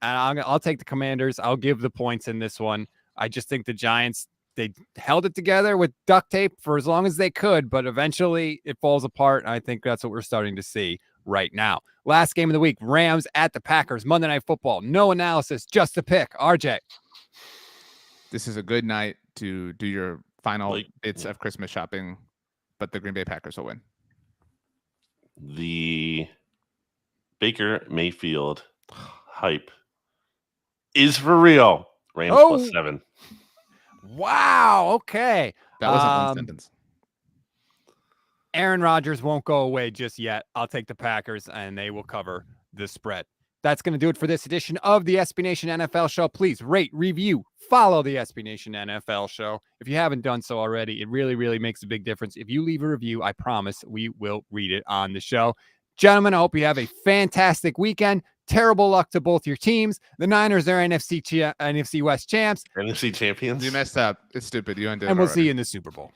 And I'll take the Commanders. I'll give the points in this one. I just think the Giants, they held it together with duct tape for as long as they could, but eventually it falls apart. And I think that's what we're starting to see right now. Last game of the week, Rams at the Packers, Monday Night Football. No analysis, just a pick. RJ. This is a good night to do your final bits of Christmas shopping, but the Green Bay Packers will win. The Baker Mayfield hype is for real. Rams +7. Wow. Okay. That wasn't one sentence. Aaron Rodgers won't go away just yet. I'll take the Packers, and they will cover the spread. That's going to do it for this edition of the SB Nation NFL Show. Please rate, review, follow the SB Nation NFL Show. If you haven't done so already, it really, really makes a big difference. If you leave a review, I promise we will read it on the show. Gentlemen, I hope you have a fantastic weekend. Terrible luck to both your teams. The Niners are NFC West champs. NFC champions. You messed up. It's stupid. You undid it and we'll already. see you in the Super Bowl.